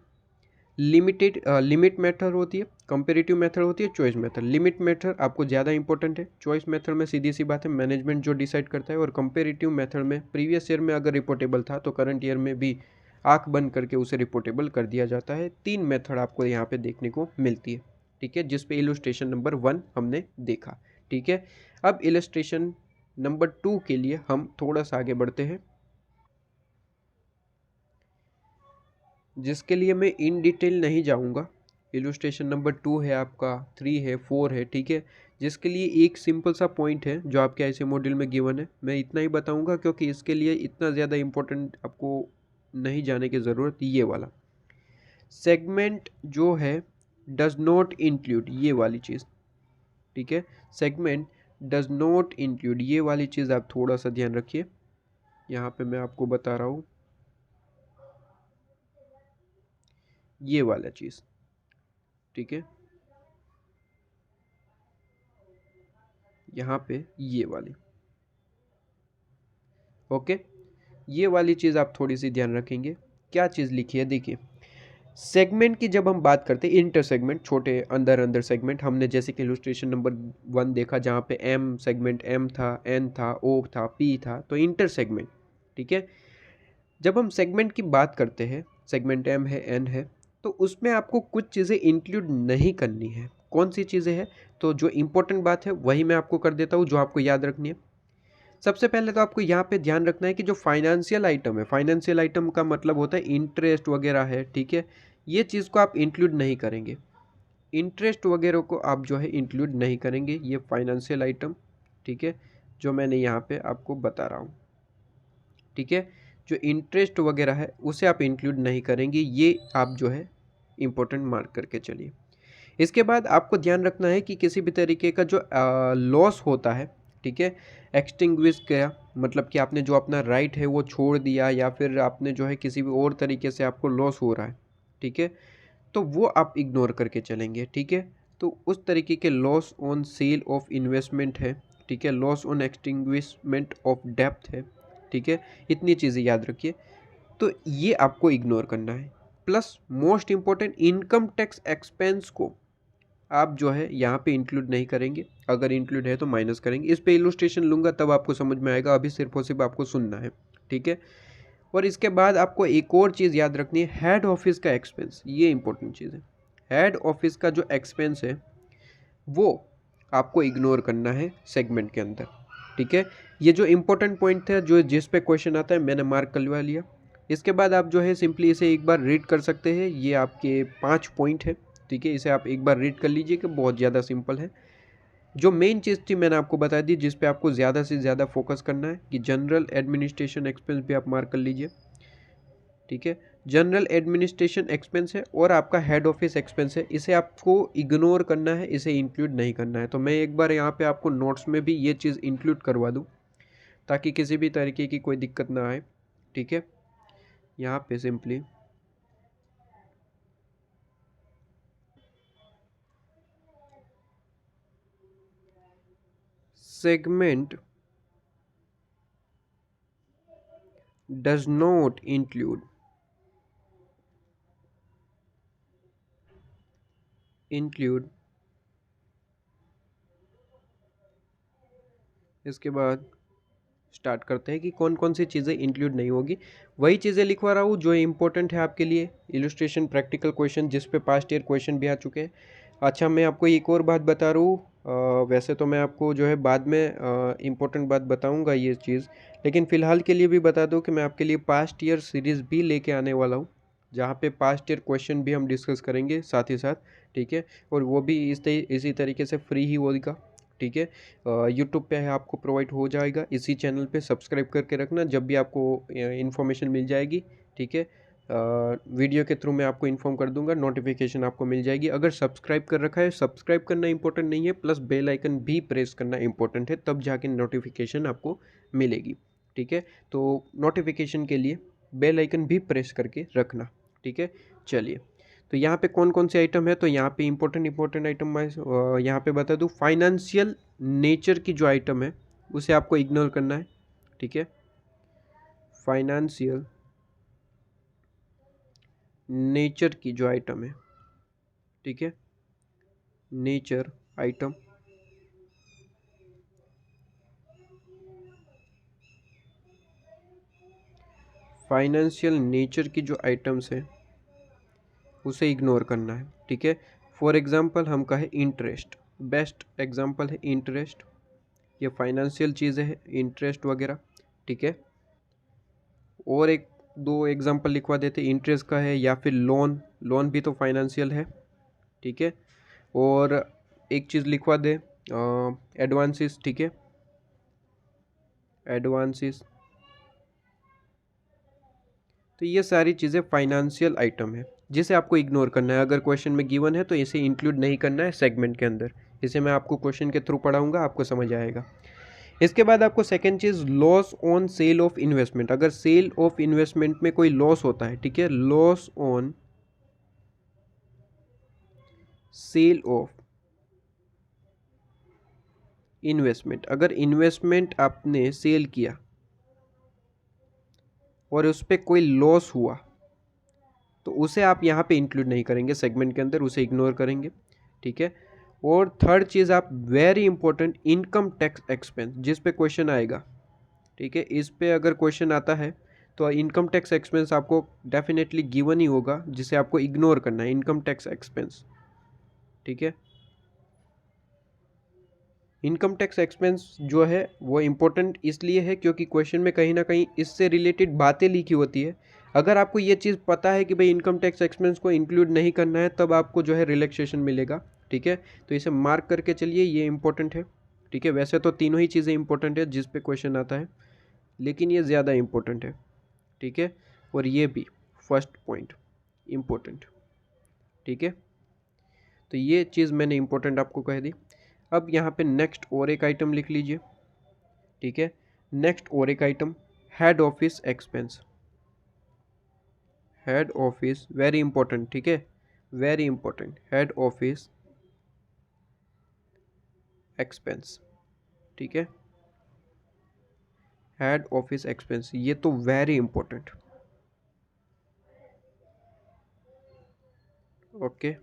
लिमिट मेथड होती है, कंपेरेटिव मेथड होती है, चॉइस मेथड। लिमिट मेथड आपको ज़्यादा इंपॉर्टेंट है। चॉइस मेथड में सीधी सी बात है मैनेजमेंट जो डिसाइड करता है, और कंपेरेटिव मेथड में प्रीवियस ईयर में अगर रिपोर्टेबल था तो करंट ईयर में भी आंख बंद करके उसे रिपोर्टेबल कर दिया जाता है। तीन मेथड आपको यहाँ पे देखने को मिलती है। ठीक है, जिसपे इलस्ट्रेशन नंबर 1 हमने देखा। ठीक है, अब इलस्ट्रेशन नंबर 2 के लिए हम थोड़ा सा आगे बढ़ते हैं, जिसके लिए मैं इन डिटेल नहीं जाऊंगा। इलस्ट्रेशन नंबर 2 है आपका, 3 है, 4 है। ठीक है, जिसके लिए एक सिंपल सा पॉइंट है जो आपके ऐसे मॉड्यूल में गिवन है, मैं इतना ही बताऊंगा क्योंकि इसके लिए इतना ज़्यादा इंपॉर्टेंट आपको नहीं जाने की ज़रूरत। ये वाला सेगमेंट जो है डज नॉट इंक्लूड, ये वाली चीज़। ठीक है, सेगमेंट डज नॉट इंक्लूड, ये वाली चीज़ आप थोड़ा सा ध्यान रखिए। यहाँ पे मैं आपको बता रहा हूँ ये वाला चीज़। ठीक है, यहाँ पे ये वाली, ओके, ये वाली चीज़ आप थोड़ी सी ध्यान रखेंगे। क्या चीज़ लिखी है देखिए, सेगमेंट की जब हम बात करते हैं, इंटर सेगमेंट, छोटे अंदर अंदर सेगमेंट, हमने जैसे कि इलस्ट्रेशन नंबर 1 देखा जहाँ पे एम सेगमेंट, एम था, एन था, ओ था, पी था, तो इंटर सेगमेंट। ठीक है, जब हम सेगमेंट की बात करते हैं, सेगमेंट एम है, एन है, तो उसमें आपको कुछ चीज़ें इंक्लूड नहीं करनी है। कौन सी चीज़ें हैं? तो जो इंपॉर्टेंट बात है वही मैं आपको कर देता हूँ, जो आपको याद रखनी है। सबसे पहले तो आपको यहाँ पे ध्यान रखना है कि जो फाइनेंशियल आइटम है, फाइनेंशियल आइटम का मतलब होता है इंटरेस्ट वगैरह है, ठीक है, ये चीज़ को आप इंक्लूड नहीं करेंगे। इंटरेस्ट वगैरह को आप जो है इंक्लूड नहीं करेंगे, ये फाइनेंशियल आइटम, ठीक है, जो मैंने यहाँ पे आपको बता रहा हूँ। ठीक है, जो इंटरेस्ट वगैरह है उसे आप इंक्लूड नहीं करेंगे, ये आप जो है इम्पोर्टेंट मार्क करके चलिए। इसके बाद आपको ध्यान रखना है कि किसी भी तरीके का जो लॉस होता है, ठीक है, एक्सटिंग्विश किया, मतलब कि आपने जो अपना राइट है वो छोड़ दिया, या फिर आपने जो है किसी भी और तरीके से आपको लॉस हो रहा है, ठीक है, तो वो आप इग्नोर करके चलेंगे। ठीक है, तो उस तरीके के loss on sale of investment है, ठीक है, loss on extinguishment of depth है, ठीक है, इतनी चीज़ें याद रखिए। तो ये आपको इग्नोर करना है। Plus most important, income tax expense को आप जो है यहाँ पे इंक्लूड नहीं करेंगे, अगर इंक्लूड है तो माइनस करेंगे। इस पे इलस्ट्रेशन लूँगा तब आपको समझ में आएगा, अभी सिर्फ और सिर्फ आपको सुनना है। ठीक है, और इसके बाद आपको एक और चीज़ याद रखनी है, हेड ऑफिस का एक्सपेंस, ये इंपॉर्टेंट चीज़ है। हेड ऑफिस का जो एक्सपेंस है वो आपको इग्नोर करना है सेगमेंट के अंदर। ठीक है, ये जो इंपॉर्टेंट पॉइंट था, जो जिस पे क्वेश्चन आता है, मैंने मार्क करवा लिया। इसके बाद आप जो है सिंपली इसे एक बार रीड कर सकते हैं, ये आपके 5 पॉइंट है। ठीक है, इसे आप एक बार रीड कर लीजिए कि बहुत ज़्यादा सिंपल है। जो मेन चीज़ थी मैंने आपको बता दी, जिस पे आपको ज़्यादा से ज़्यादा फोकस करना है, कि जनरल एडमिनिस्ट्रेशन एक्सपेंस भी आप मार्क कर लीजिए। ठीक है, जनरल एडमिनिस्ट्रेशन एक्सपेंस है और आपका हेड ऑफिस एक्सपेंस है, इसे आपको इग्नोर करना है, इसे इंक्लूड नहीं करना है। तो मैं एक बार यहाँ पे आपको नोट्स में भी ये चीज़ इंक्लूड करवा दूँ, ताकि किसी भी तरीके की कोई दिक्कत ना आए। ठीक है, यहाँ पे simply segment does not include, इसके बाद स्टार्ट करते हैं कि कौन कौन सी चीज़ें इंक्लूड नहीं होगी। वही चीज़ें लिखवा रहा हूँ जो इंपॉर्टेंट है आपके लिए, इलस्ट्रेशन, प्रैक्टिकल क्वेश्चन, जिस पे पास्ट ईयर क्वेश्चन भी आ चुके हैं। अच्छा, मैं आपको एक और बात बता रहा हूँ, वैसे तो मैं आपको जो है बाद में इम्पोर्टेंट बात बताऊँगा ये चीज़, लेकिन फ़िलहाल के लिए भी बता दूँ कि मैं आपके लिए पास्ट ईयर सीरीज़ भी लेके आने वाला हूँ, जहाँ पे पास्ट ईयर क्वेश्चन भी हम डिस्कस करेंगे साथ ही साथ। ठीक है, और वो भी इसी तरीके से फ्री ही होगा। ठीक है, यूट्यूब पे है, आपको प्रोवाइड हो जाएगा, इसी चैनल पे सब्सक्राइब करके रखना, जब भी आपको इन्फॉर्मेशन मिल जाएगी। ठीक है, वीडियो के थ्रू मैं आपको इन्फॉर्म कर दूंगा, नोटिफिकेशन आपको मिल जाएगी। अगर सब्सक्राइब कर रखा है, सब्सक्राइब करना इंपॉर्टेंट नहीं है, प्लस बेल आइकन भी प्रेस करना इंपॉर्टेंट है, तब जाके नोटिफिकेशन आपको मिलेगी। ठीक है, तो नोटिफिकेशन के लिए बेल आइकन भी प्रेस करके रखना। ठीक है, चलिए, तो यहाँ पे कौन कौन से आइटम है, तो यहाँ पे इंपॉर्टेंट आइटम मैं यहाँ पे बता दूँ, फाइनेंशियल नेचर की जो आइटम है उसे आपको इग्नोर करना है। ठीक है, फाइनेंशियल नेचर की जो आइटम है, ठीक है, नेचर आइटम, फाइनेंशियल नेचर की जो आइटम्स है उसे इग्नोर करना है। ठीक है, फॉर एग्जांपल हम कहें इंटरेस्ट, बेस्ट एग्जांपल है इंटरेस्ट, ये फाइनेंशियल चीज़ें है, इंटरेस्ट वगैरह। ठीक है, और एक दो एग्जांपल लिखवा देते, इंटरेस्ट का है या फिर लोन, लोन भी तो फाइनेंशियल है। ठीक है, और एक चीज़ लिखवा दे, एडवांसेस। ठीक है, एडवांसेस, तो ये सारी चीज़ें फाइनेंशियल आइटम है, जिसे आपको इग्नोर करना है। अगर क्वेश्चन में गिवन है तो इसे इंक्लूड नहीं करना है सेगमेंट के अंदर। इसे मैं आपको क्वेश्चन के थ्रू पढ़ाऊंगा, आपको समझ आएगा। इसके बाद आपको second cheese, loss on sale of investment. अगर सेल ऑफ इन्वेस्टमेंट में कोई लॉस होता है, ठीक है, loss on sale of investment, अगर इन्वेस्टमेंट आपने सेल किया, और उस पर कोई लॉस हुआ तो उसे आप यहाँ पे इंक्लूड नहीं करेंगे सेगमेंट के अंदर, उसे इग्नोर करेंगे, ठीक है। और थर्ड चीज़ आप very important income tax expense, जिस पे क्वेश्चन आएगा, ठीक है, इस पे अगर क्वेश्चन आता है तो इनकम टैक्स एक्सपेंस आपको डेफिनेटली गिवन ही होगा, जिसे आपको इग्नोर करना है, इनकम टैक्स एक्सपेंस, ठीक है। इनकम टैक्स एक्सपेंस जो है वो इम्पोर्टेंट इसलिए है क्योंकि क्वेश्चन में कहीं ना कहीं इससे रिलेटेड बातें लिखी होती है। अगर आपको ये चीज़ पता है कि भाई इनकम टैक्स एक्सपेंस को इंक्लूड नहीं करना है, तब आपको जो है रिलैक्सेशन मिलेगा, ठीक है। तो इसे मार्क करके चलिए, ये इंपॉर्टेंट है, ठीक है। वैसे तो तीनों ही चीज़ें इंपॉर्टेंट है जिस पे क्वेश्चन आता है, लेकिन ये ज़्यादा इंपॉर्टेंट है, ठीक है। और ये भी फर्स्ट पॉइंट इम्पोर्टेंट, ठीक है। तो ये चीज़ मैंने इम्पोर्टेंट आपको कह दी। अब यहाँ पे नेक्स्ट और एक आइटम लिख लीजिए, ठीक है। नेक्स्ट और एक item head office expense, head office very important, ठीक है, very important, head office expense, ठीक है। हेड ऑफिस एक्सपेंस ये तो वेरी इंपॉर्टेंट, ओके।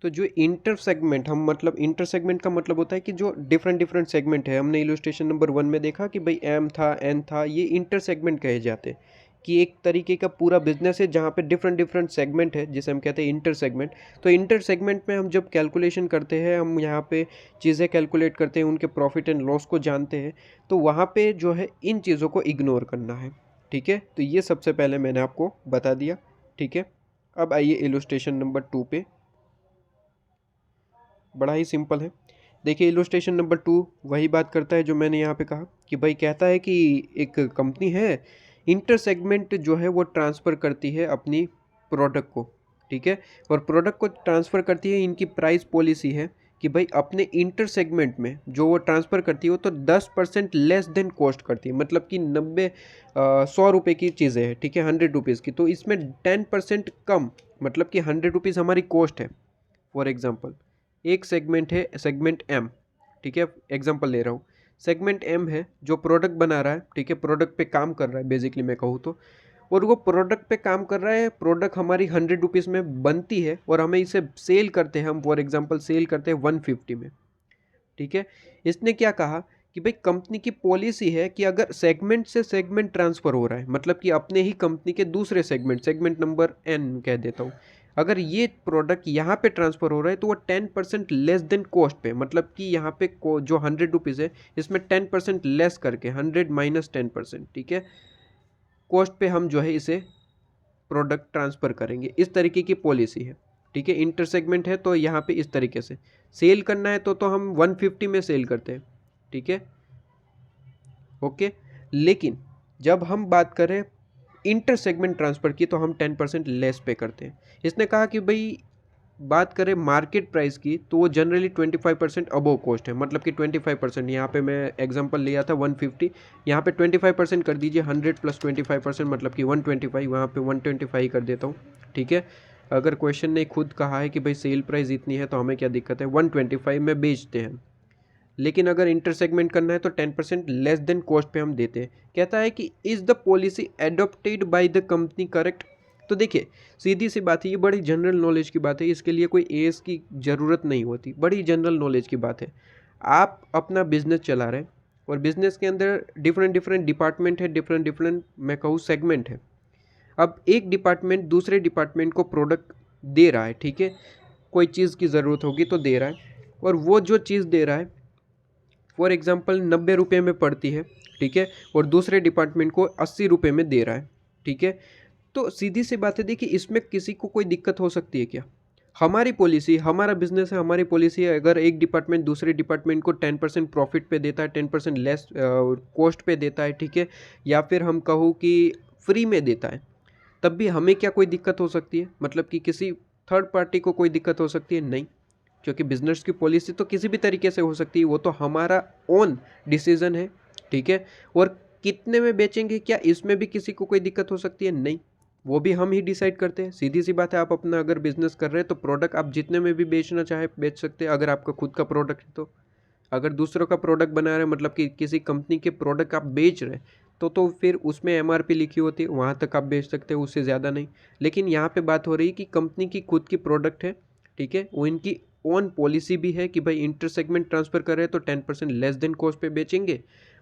तो जो इंटर सेगमेंट, हम मतलब इंटर सेगमेंट का मतलब होता है कि जो डिफरेंट डिफरेंट सेगमेंट है, हमने इलस्ट्रेशन नंबर 1 में देखा कि भाई एम था, एन था, ये इंटर सेगमेंट कहे जाते हैं, कि एक तरीके का पूरा बिजनेस है जहाँ पे डिफरेंट डिफरेंट सेगमेंट है, जिसे हम कहते हैं इंटर सेगमेंट। तो इंटर सेगमेंट में हम जब कैलकुलेशन करते हैं, हम यहाँ पे चीज़ें कैलकुलेट करते हैं, उनके प्रॉफिट एंड लॉस को जानते हैं, तो वहाँ पे जो है इन चीज़ों को इग्नोर करना है, ठीक है। तो ये सबसे पहले मैंने आपको बता दिया, ठीक है। अब आइए इलस्ट्रेशन नंबर 2 पे, बड़ा ही सिंपल है। देखिए इलस्ट्रेशन नंबर 2 वही बात करता है जो मैंने यहाँ पे कहा कि भाई कहता है कि एक कंपनी है, इंटर सेगमेंट जो है वो ट्रांसफ़र करती है अपनी प्रोडक्ट को, ठीक है। और प्रोडक्ट को ट्रांसफ़र करती है, इनकी प्राइस पॉलिसी है कि भाई अपने इंटर सेगमेंट में जो वो ट्रांसफ़र करती है वो तो 10% लेस देन कॉस्ट करती है, मतलब कि 100 रुपये की चीज़ें हैं, ठीक है, 100 रुपीज़ की, तो इसमें 10% कम, मतलब कि 100 रुपीज़ हमारी कॉस्ट है। फॉर एग्जाम्पल एक सेगमेंट है, सेगमेंट एम, ठीक है, एग्जांपल ले रहा हूँ, सेगमेंट एम है जो प्रोडक्ट बना रहा है, ठीक है, प्रोडक्ट पे काम कर रहा है बेसिकली मैं कहूँ तो, और वो प्रोडक्ट पे काम कर रहा है, प्रोडक्ट हमारी 100 रुपीज़ में बनती है और हमें इसे सेल करते हैं, हम फॉर एग्जांपल सेल करते हैं 150 में, ठीक है। इसने क्या कहा कि भाई कंपनी की पॉलिसी है कि अगर सेगमेंट से सेगमेंट ट्रांसफ़र हो रहा है, मतलब कि अपने ही कंपनी के दूसरे सेगमेंट, सेगमेंट नंबर एन कह देता हूँ, अगर ये प्रोडक्ट यहाँ पे ट्रांसफ़र हो रहा है तो वो 10% लेस देन कॉस्ट पे, मतलब कि यहाँ पे जो 100 रुपीज़ है इसमें 10% लेस करके 100 माइनस 10%, ठीक है, कॉस्ट पे हम जो है इसे प्रोडक्ट ट्रांसफ़र करेंगे, इस तरीके की पॉलिसी है, ठीक है। इंटर सेगमेंट है तो यहाँ पे इस तरीके से सेल करना है तो हम 150 में सेल करते हैं, ठीक है, ओके। लेकिन जब हम बात करें इंटर सेगमेंट ट्रांसफ़र की तो हम 10% लेस पे करते हैं। इसने कहा कि भाई बात करें मार्केट प्राइस की तो वो जनरली 25% अबव कॉस्ट है, मतलब कि 25%, यहाँ पे मैं एग्जांपल लिया था 150, यहाँ पे 25% कर दीजिए, 100 प्लस 25% मतलब कि 125, वहाँ पे 125 कर देता हूँ, ठीक है। अगर क्वेश्चन ने खुद कहा है कि भाई सेल प्राइस इतनी है तो हमें क्या दिक्कत है, 125 में बेचते हैं, लेकिन अगर इंटर सेगमेंट करना है तो 10% लेस देन कॉस्ट पे हम देते हैं। कहता है कि is the policy adopted by the company correct. तो देखिए सीधी सी बात है, ये बड़ी जनरल नॉलेज की बात है, इसके लिए कोई एएस की ज़रूरत नहीं होती, बड़ी जनरल नॉलेज की बात है। आप अपना बिजनेस चला रहे हैं और बिजनेस के अंदर डिफरेंट डिफरेंट डिपार्टमेंट है, डिफरेंट डिफरेंट मैं कहूँ सेगमेंट है। अब एक डिपार्टमेंट दूसरे डिपार्टमेंट को प्रोडक्ट दे रहा है, ठीक है, कोई चीज़ की ज़रूरत होगी तो दे रहा है, और वो जो चीज़ दे रहा है फॉर एग्जांपल 90 रुपये में पड़ती है, ठीक है, और दूसरे डिपार्टमेंट को 80 रुपये में दे रहा है, ठीक है। तो सीधी सी बात है, देखिए इसमें किसी को कोई दिक्कत हो सकती है क्या? हमारी पॉलिसी, हमारा बिजनेस है, हमारी पॉलिसी है, अगर एक डिपार्टमेंट दूसरे डिपार्टमेंट को 10% प्रॉफिट पे देता है, 10% लेस कॉस्ट पे देता है, ठीक है, या फिर हम कहूँ कि फ्री में देता है, तब भी हमें क्या कोई दिक्कत हो सकती है? मतलब कि किसी थर्ड पार्टी को कोई दिक्कत हो सकती है? नहीं, क्योंकि बिजनेस की पॉलिसी तो किसी भी तरीके से हो सकती है, वो तो हमारा ओन डिसीजन है, ठीक है। और कितने में बेचेंगे, क्या इसमें भी किसी को कोई दिक्कत हो सकती है? नहीं, वो भी हम ही डिसाइड करते हैं। सीधी सी बात है, आप अपना अगर बिजनेस कर रहे हैं तो प्रोडक्ट आप जितने में भी बेचना चाहे बेच सकते हैं, अगर आपका खुद का प्रोडक्ट है तो। अगर दूसरों का प्रोडक्ट बना रहे हैं, मतलब कि किसी कंपनी के प्रोडक्ट आप बेच रहे हैं, तो फिर उसमें एमआरपी लिखी होती है, वहाँ तक आप बेच सकते हो, उससे ज़्यादा नहीं। लेकिन यहाँ पे बात हो रही है कि कंपनी की खुद की प्रोडक्ट है, ठीक है, वो इनकी ओन पॉलिसी भी है कि भाई इंटर सेगमेंट ट्रांसफ़र कर रहे हैं तो 10% लेस देन कॉस्ट पे बेचेंगे,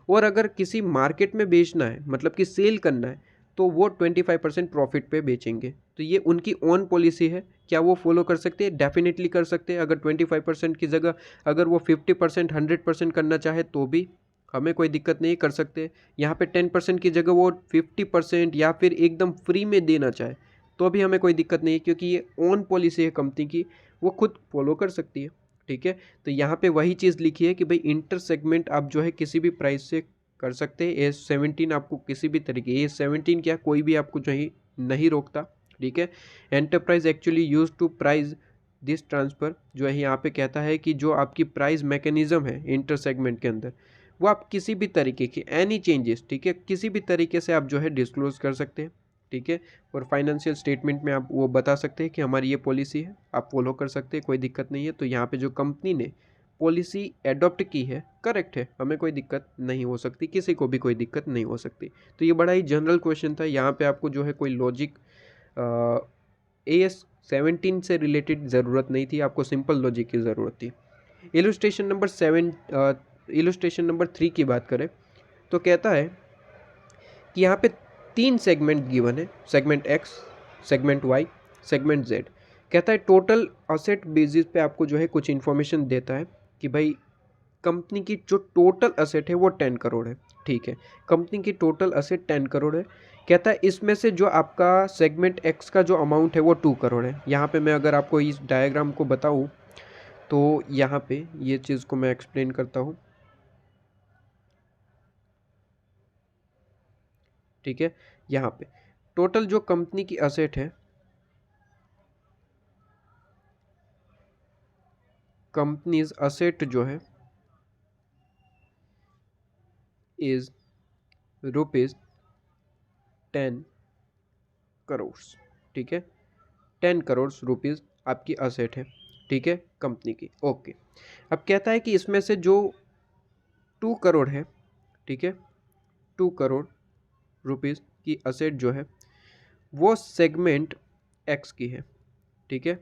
और अगर किसी मार्केट में बेचना है मतलब कि सेल करना है तो वो 25% प्रॉफिट पे बेचेंगे। तो ये उनकी ओन पॉलिसी है। क्या वो फॉलो कर सकते हैं? डेफिनेटली कर सकते हैं। अगर 25% की जगह अगर वो 50%, 100% करना चाहे तो भी हमें कोई दिक्कत नहीं, कर सकते। यहाँ पे 10% की जगह वो 50% या फिर एकदम फ्री में देना चाहे तो भी हमें कोई दिक्कत नहीं है, क्योंकि ये ओन पॉलिसी है कंपनी की, वो खुद फॉलो कर सकती है, ठीक है। तो यहाँ पे वही चीज़ लिखी है कि भाई इंटर सेगमेंट आप जो है किसी भी प्राइस से कर सकते हैं। A17 आपको किसी भी तरीके, A17 क्या, कोई भी आपको जो है नहीं रोकता, ठीक है। Enterprise actually use to price this transfer, जो है यहाँ पे कहता है कि जो आपकी प्राइस मैकेनिज्म है इंटर सेगमेंट के अंदर, वो आप किसी भी तरीके की एनी चेंजेस, ठीक है, किसी भी तरीके से आप जो है डिस्क्लोज कर सकते हैं, ठीक है। और फाइनेंशियल स्टेटमेंट में आप वो बता सकते हैं कि हमारी ये पॉलिसी है, आप फॉलो कर सकते हैं, कोई दिक्कत नहीं है। तो यहाँ पे जो कंपनी ने पॉलिसी एडॉप्ट की है करेक्ट है, हमें कोई दिक्कत नहीं हो सकती, किसी को भी कोई दिक्कत नहीं हो सकती। तो ये बड़ा ही जनरल क्वेश्चन था, यहाँ पे आपको जो है कोई लॉजिक AS17 से रिलेटेड ज़रूरत नहीं थी, आपको सिंपल लॉजिक की ज़रूरत थी। इलस्ट्रेशन नंबर 3 की बात करें तो कहता है कि यहाँ पे 3 सेगमेंट गिवन है, segment X, segment Y, segment Z. कहता है टोटल असेट बेसिस पे आपको जो है कुछ इन्फॉर्मेशन देता है कि भाई कंपनी की जो टोटल असेट है वो 10 करोड़ है, ठीक है। कंपनी की टोटल असेट 10 करोड़ है। कहता है इसमें से जो आपका सेगमेंट एक्स का जो अमाउंट है वो 2 करोड़ है। यहाँ पे मैं अगर आपको इस डायग्राम को बताऊँ तो यहाँ पे ये चीज़ को मैं एक्सप्लेन करता हूँ, ठीक है। यहाँ पे टोटल जो कंपनी की असेट है, कंपनीज असेट जो है इज रुपीज़ 10 करोड़, ठीक है। 10 करोड़ रुपीज़ आपकी असेट है, ठीक है, कंपनी की, ओके। अब कहता है कि इसमें से जो 2 करोड़ है, ठीक है, 2 करोड़ रुपीज़ की असेट जो है वो सेगमेंट एक्स की है, ठीक है,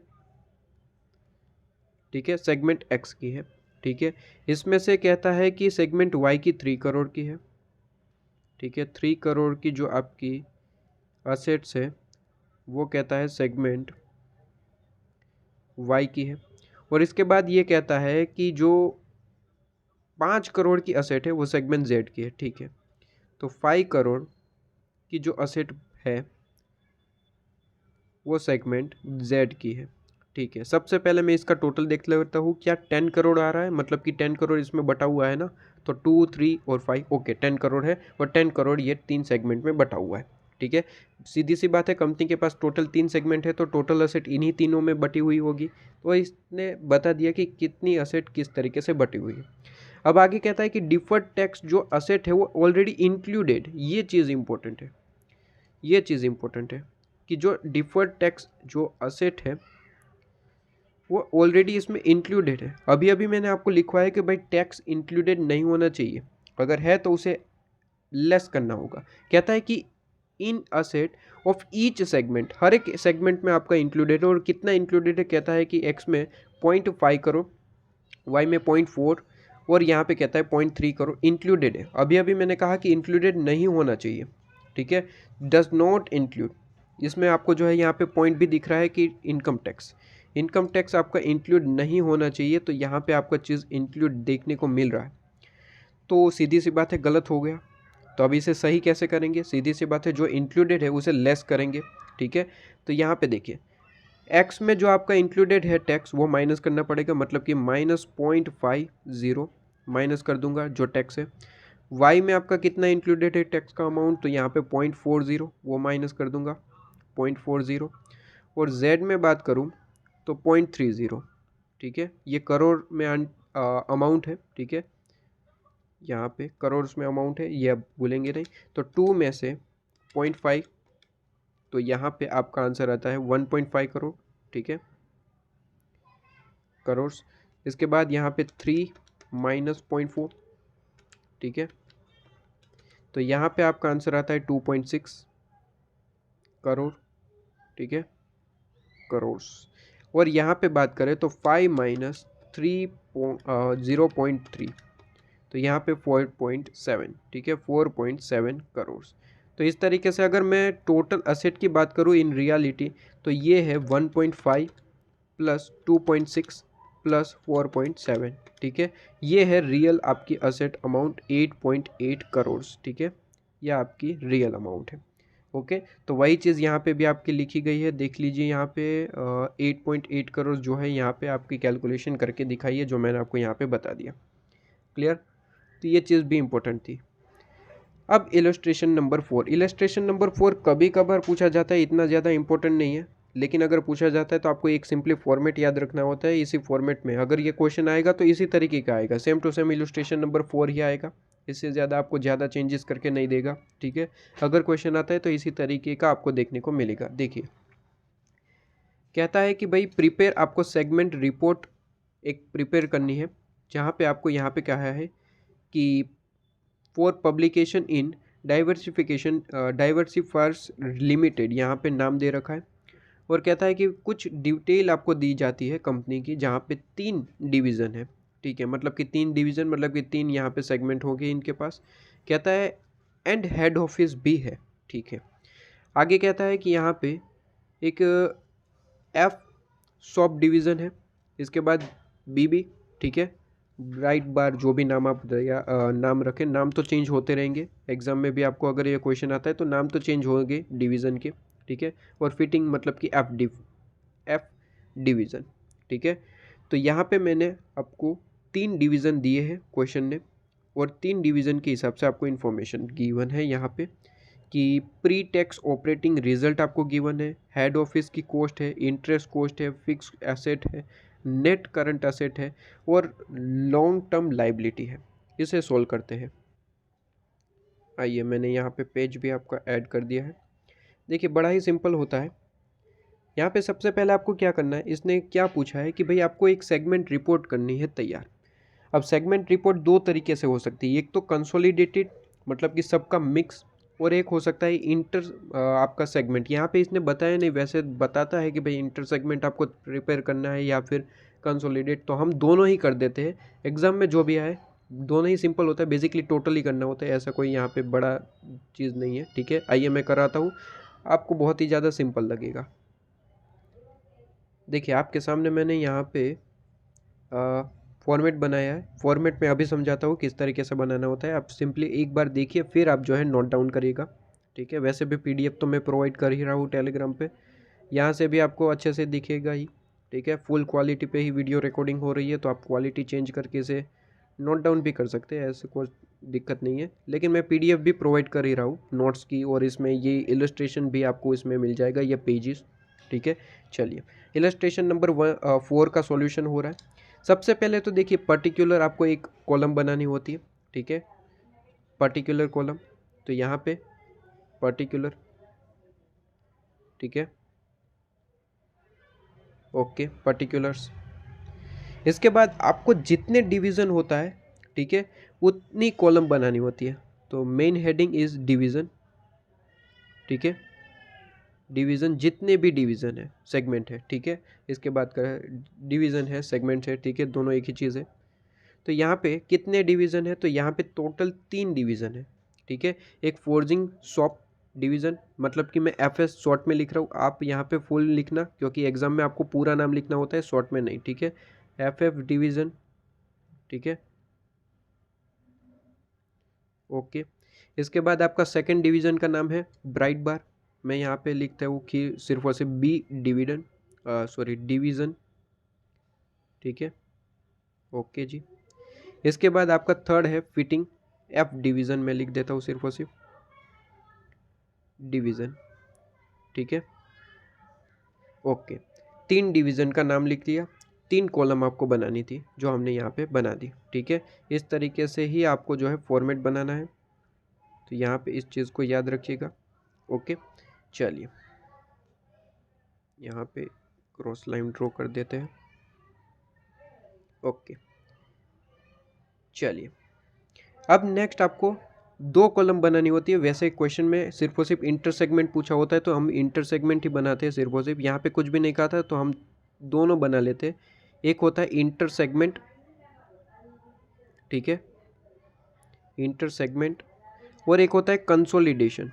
ठीक है, सेगमेंट एक्स की है, ठीक है। इसमें से कहता है कि सेगमेंट वाई की 3 करोड़ की है, ठीक है। 3 करोड़ की जो आपकी असेट्स है वो कहता है सेगमेंट वाई की है। और इसके बाद ये कहता है कि जो 5 करोड़ की असेट है वो सेगमेंट जेड की है, ठीक है। तो 5 करोड़ की जो असेट है वो सेगमेंट जेड की है, ठीक है। सबसे पहले मैं इसका टोटल देख लेता हूँ, क्या 10 करोड़ आ रहा है, मतलब कि 10 करोड़ इसमें बटा हुआ है ना, तो 2, 3 और 5, ओके 10 करोड़ है, और 10 करोड़ ये 3 सेगमेंट में बटा हुआ है, ठीक है। सीधी सी बात है, कंपनी के पास टोटल 3 सेगमेंट है तो टोटल असेट इन्हीं तीनों में बटी हुई होगी। तो इसने बता दिया कि कितनी असेट किस तरीके से बटी हुई है। अब आगे कहता है कि डिफर्ड टैक्स जो असेट है वो ऑलरेडी इंक्लूडेड, ये चीज़ इंपॉर्टेंट है, ये चीज़ इंपॉर्टेंट है कि जो डिफर्ड टैक्स जो असेट है वो ऑलरेडी इसमें इंक्लूडेड है। अभी अभी मैंने आपको लिखवाया कि भाई टैक्स इंक्लूडेड नहीं होना चाहिए, अगर है तो उसे लेस करना होगा। कहता है कि in asset of each segment, हर एक सेगमेंट में आपका इंक्लूडेड है, और कितना इंक्लूडेड है, कहता है कि एक्स में 0.5 करोड़, वाई में 0.4, और यहाँ पे कहता है 0.3 करोड़ इंक्लूडेड है। अभी अभी मैंने कहा कि इंक्लूडेड नहीं होना चाहिए, ठीक है, डज नॉट इंक्लूड। इसमें आपको जो है यहाँ पे पॉइंट भी दिख रहा है कि इनकम टैक्स आपका इंक्लूड नहीं होना चाहिए, तो यहाँ पे आपका चीज़ इंक्लूड देखने को मिल रहा है। तो सीधी सी बात है गलत हो गया। तो अब इसे सही कैसे करेंगे? सीधी सी बात है, जो इंक्लूडेड है उसे लेस करेंगे, ठीक है। तो यहाँ पे देखिए एक्स में जो आपका इंक्लूडेड है टैक्स वो माइनस करना पड़ेगा, मतलब कि -0.50 माइनस कर दूंगा जो टैक्स है। वाई में आपका कितना इंक्लूडेड है टैक्स का अमाउंट, तो यहाँ पे 0.40 वो माइनस कर दूंगा 0.40। और जेड में बात करूँ तो 0.30, ठीक है। ये करोड़ में अमाउंट है, ठीक है, यहाँ पे करोड़ में अमाउंट है, ये अब भूलेंगे नहीं। तो 2 में से 0.5, तो यहाँ पे आपका आंसर आता है 1.5 करोड़, ठीक है, करोड़। इसके बाद यहाँ पे 3 - 0.4, ठीक है। तो यहाँ पे आपका आंसर आता है 2.6 करोड़, ठीक है, करोड़। और यहाँ पे बात करें तो 5 माइनस 0.3, तो यहाँ पे 4.7, ठीक है, 4.7 करोड़। तो इस तरीके से अगर मैं टोटल असेट की बात करूँ इन रियलिटी, तो ये है 1.5 प्लस 2.6 प्लस 4.7, ठीक है, ये है रियल आपकी असेट अमाउंट 8.8 करोड़, ठीक है, यह आपकी रियल अमाउंट है। ओके, तो वही चीज़ यहाँ पे भी आपकी लिखी गई है, देख लीजिए यहाँ पे 8.8 करोड़ जो है यहाँ पे आपकी कैलकुलेशन करके दिखाई है, जो मैंने आपको यहाँ पे बता दिया। क्लियर? तो ये चीज़ भी इम्पोर्टेंट थी। अब इलस्ट्रेशन नंबर 4, इलस्ट्रेशन नंबर 4 कभी कभार पूछा जाता है, इतना ज़्यादा इंपॉर्टेंट नहीं है, लेकिन अगर पूछा जाता है तो आपको एक सिंपली फॉर्मेट याद रखना होता है। इसी फॉर्मेट में अगर ये क्वेश्चन आएगा तो इसी तरीके का आएगा, same to same illustration number 4 ही आएगा, इससे ज़्यादा आपको ज़्यादा चेंजेस करके नहीं देगा, ठीक है। अगर क्वेश्चन आता है तो इसी तरीके का आपको देखने को मिलेगा। देखिए, कहता है कि भाई प्रिपेयर, आपको सेगमेंट रिपोर्ट एक प्रिपेयर करनी है, जहाँ पे आपको यहाँ पे कहा है कि फॉर पब्लिकेशन इन डाइवर्सिफायर्स लिमिटेड, यहाँ पे नाम दे रखा है। और कहता है कि कुछ डिटेल आपको दी जाती है कंपनी की, जहाँ पे 3 डिवीज़न है, ठीक है, मतलब कि 3 डिवीज़न मतलब कि 3 यहाँ पे सेगमेंट होंगे इनके पास। कहता है एंड हेड ऑफिस भी है, ठीक है। आगे कहता है कि यहाँ पे एक एफ शॉप डिवीज़न है, इसके बाद बीबी, ठीक है, ब्राइट बार, जो भी नाम आप नाम रखें, नाम तो चेंज होते रहेंगे, एग्जाम में भी आपको अगर ये क्वेश्चन आता है तो नाम तो चेंज होंगे डिवीज़न के, ठीक है। और फिटिंग मतलब कि एफ डिवीज़न, ठीक है। तो यहाँ पे मैंने आपको 3 डिवीज़न दिए हैं क्वेश्चन ने, और 3 डिवीज़न के हिसाब से आपको इन्फॉर्मेशन गिवन है यहाँ पे कि प्री टैक्स ऑपरेटिंग रिजल्ट आपको गिवन है, हेड ऑफिस की कॉस्ट है, इंटरेस्ट कॉस्ट है, फिक्स एसेट है, नेट करंट एसेट है, और लॉन्ग टर्म लाइबिलिटी है। इसे सोल्व करते हैं। आइए, मैंने यहाँ पे पेज भी आपका ऐड कर दिया है। देखिए, बड़ा ही सिंपल होता है। यहाँ पे सबसे पहले आपको क्या करना है, इसने क्या पूछा है कि भाई आपको एक सेगमेंट रिपोर्ट करनी है तैयार। अब सेगमेंट रिपोर्ट 2 तरीके से हो सकती है, एक तो कंसोलिडेटेड मतलब कि सबका मिक्स, और एक हो सकता है आपका सेगमेंट। यहाँ पे इसने बताया नहीं, वैसे बताता है कि भाई इंटर सेगमेंट आपको प्रिपेयर करना है या फिर कंसोलिडेट, तो हम दोनों ही कर देते हैं। एग्जाम में जो भी आए दोनों ही सिंपल होता है, बेसिकली टोटल ही करना होता है, ऐसा कोई यहाँ पे बड़ा चीज़ नहीं है, ठीक है। आइए मैं कराता हूँ, आपको बहुत ही ज़्यादा सिंपल लगेगा। देखिए, आपके सामने मैंने यहाँ पे फॉर्मेट बनाया है। फॉर्मेट में अभी समझाता हूँ किस तरीके से बनाना होता है, आप सिंपली एक बार देखिए, फिर आप जो है नोट डाउन करिएगा, ठीक है। वैसे भी पीडीएफ तो मैं प्रोवाइड कर ही रहा हूँ टेलीग्राम पे, यहाँ से भी आपको अच्छे से दिखेगा ही, ठीक है। फुल क्वालिटी पे ही वीडियो रिकॉर्डिंग हो रही है, तो आप क्वालिटी चेंज करके इसे नोट डाउन भी कर सकते हैं, ऐसे कोई दिक्कत नहीं है। लेकिन मैं पीडीएफ भी प्रोवाइड कर ही रहा हूँ नोट्स की, और इसमें ये इलस्ट्रेशन भी आपको इसमें मिल जाएगा, ये पेजेस, ठीक है। चलिए, इलस्ट्रेशन नंबर 4 का सॉल्यूशन हो रहा है। सबसे पहले तो देखिए, पर्टिकुलर आपको एक कॉलम बनानी होती है, ठीक है, पर्टिकुलर कॉलम। तो यहाँ पे पर्टिकुलर, ठीक है, ओके, पर्टिकुलर्स। इसके बाद आपको जितने डिवीज़न होता है, ठीक है, उतनी कॉलम बनानी होती है। तो मेन हेडिंग इज डिवीज़न, ठीक है, डिवीज़न, जितने भी डिवीज़न है, सेगमेंट है, ठीक है। इसके बाद का डिवीज़न है, सेगमेंट है, ठीक है, दोनों एक ही चीज़ है। तो यहाँ पे कितने डिवीज़न है, तो यहाँ पे टोटल 3 डिवीज़न है, ठीक है। एक फोर्जिंग शॉप डिवीज़न, मतलब कि मैं एफएस शॉर्ट में लिख रहा हूँ, आप यहाँ पे फुल लिखना, क्योंकि एग्जाम में आपको पूरा नाम लिखना होता है, शॉर्ट में नहीं, ठीक है। एफएफ डिवीज़न, ठीक है, ओके। इसके बाद आपका सेकंड डिवीज़न का नाम है ब्राइट बार, मैं यहाँ पे लिखता हूँ कि सिर्फ और सिर्फ बी डिवीज़न, ठीक है, ओके जी। इसके बाद आपका थर्ड है फिटिंग, एफ डिवीज़न में लिख देता हूँ सिर्फ और सिर्फ डिवीज़न, ठीक है, ओके। 3 डिवीज़न का नाम लिख दिया, 3 कॉलम आपको बनानी थी जो हमने यहाँ पे बना दी, ठीक है। इस तरीके से ही आपको जो है फॉर्मेट बनाना है, तो यहाँ पे इस चीज़ को याद रखिएगा, ओके। चलिए, यहाँ पे क्रॉस लाइन ड्रॉ कर देते हैं, ओके। चलिए, अब नेक्स्ट आपको दो कॉलम बनानी होती है। वैसे क्वेश्चन में सिर्फ और सिर्फ इंटर सेगमेंट पूछा होता है तो हम इंटर सेगमेंट ही बनाते हैं सिर्फ और सिर्फ। यहाँ पे कुछ भी नहीं कहा था तो हम दोनों बना लेते हैं। एक होता है इंटर सेगमेंट, ठीक है, इंटर सेगमेंट, और एक होता है कंसोलिडेशन,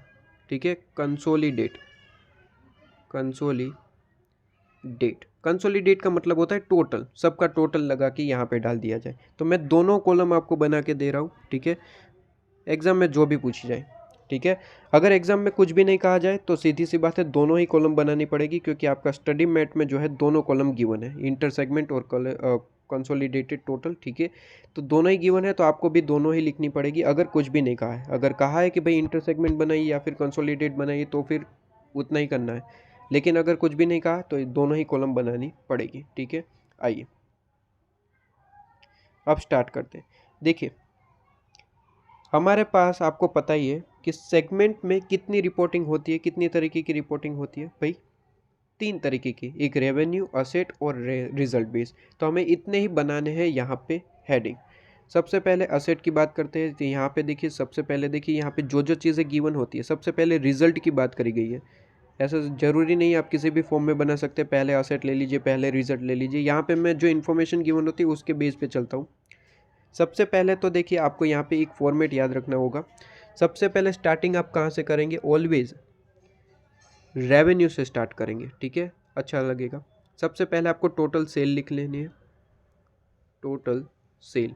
ठीक है, कंसोलिडेट। कंसोलिडेट का मतलब होता है टोटल, सबका टोटल लगा के यहाँ पे डाल दिया जाए। तो मैं दोनों कॉलम आपको बना के दे रहा हूँ, ठीक है, एग्जाम में जो भी पूछी जाए, ठीक है। अगर एग्जाम में कुछ भी नहीं कहा जाए तो सीधी सी बात है दोनों ही कॉलम बनानी पड़ेगी, क्योंकि आपका स्टडी मैट में जो है दोनों कॉलम गिवन है, इंटर सेगमेंट और कंसोलिडेटेड टोटल, ठीक है। तो दोनों ही गिवन है तो आपको भी दोनों ही लिखनी पड़ेगी। अगर कुछ भी नहीं कहा है, अगर कहा है कि भाई इंटर सेगमेंट बनाइए या फिर कंसोलिडेट बनाइए तो फिर उतना ही करना है, लेकिन अगर कुछ भी नहीं कहा तो दोनों ही कॉलम बनानी पड़ेगी, ठीक है। आइए अब स्टार्ट करते हैं। देखिए हमारे पास आपको पता ही है कि सेगमेंट में कितनी रिपोर्टिंग होती है, कितनी तरीके की रिपोर्टिंग होती है भाई, 3 तरीके की, एक रेवेन्यू, असेट और रिजल्ट बेस। तो हमें इतने ही बनाने हैं यहाँ पे हेडिंग। सबसे पहले असेट की बात करते हैं। तो यहाँ पे देखिए सबसे पहले देखिए यहाँ पे जो जो चीज़ें गिवन होती है, सबसे पहले रिजल्ट की बात करी गई है। ऐसा ज़रूरी नहीं आप किसी भी फॉर्म में बना सकते, पहले असेट ले लीजिए, पहले रिजल्ट ले लीजिए। यहाँ पे मैं जो इन्फॉर्मेशन गिवन होती है उसके बेस पे चलता हूँ। सबसे पहले तो देखिए आपको यहाँ पे एक फॉर्मेट याद रखना होगा। सबसे पहले स्टार्टिंग आप कहाँ से करेंगे, ऑलवेज रेवेन्यू से स्टार्ट करेंगे, ठीक है, अच्छा लगेगा। सबसे पहले आपको टोटल सेल लिख लेनी है, टोटल सेल,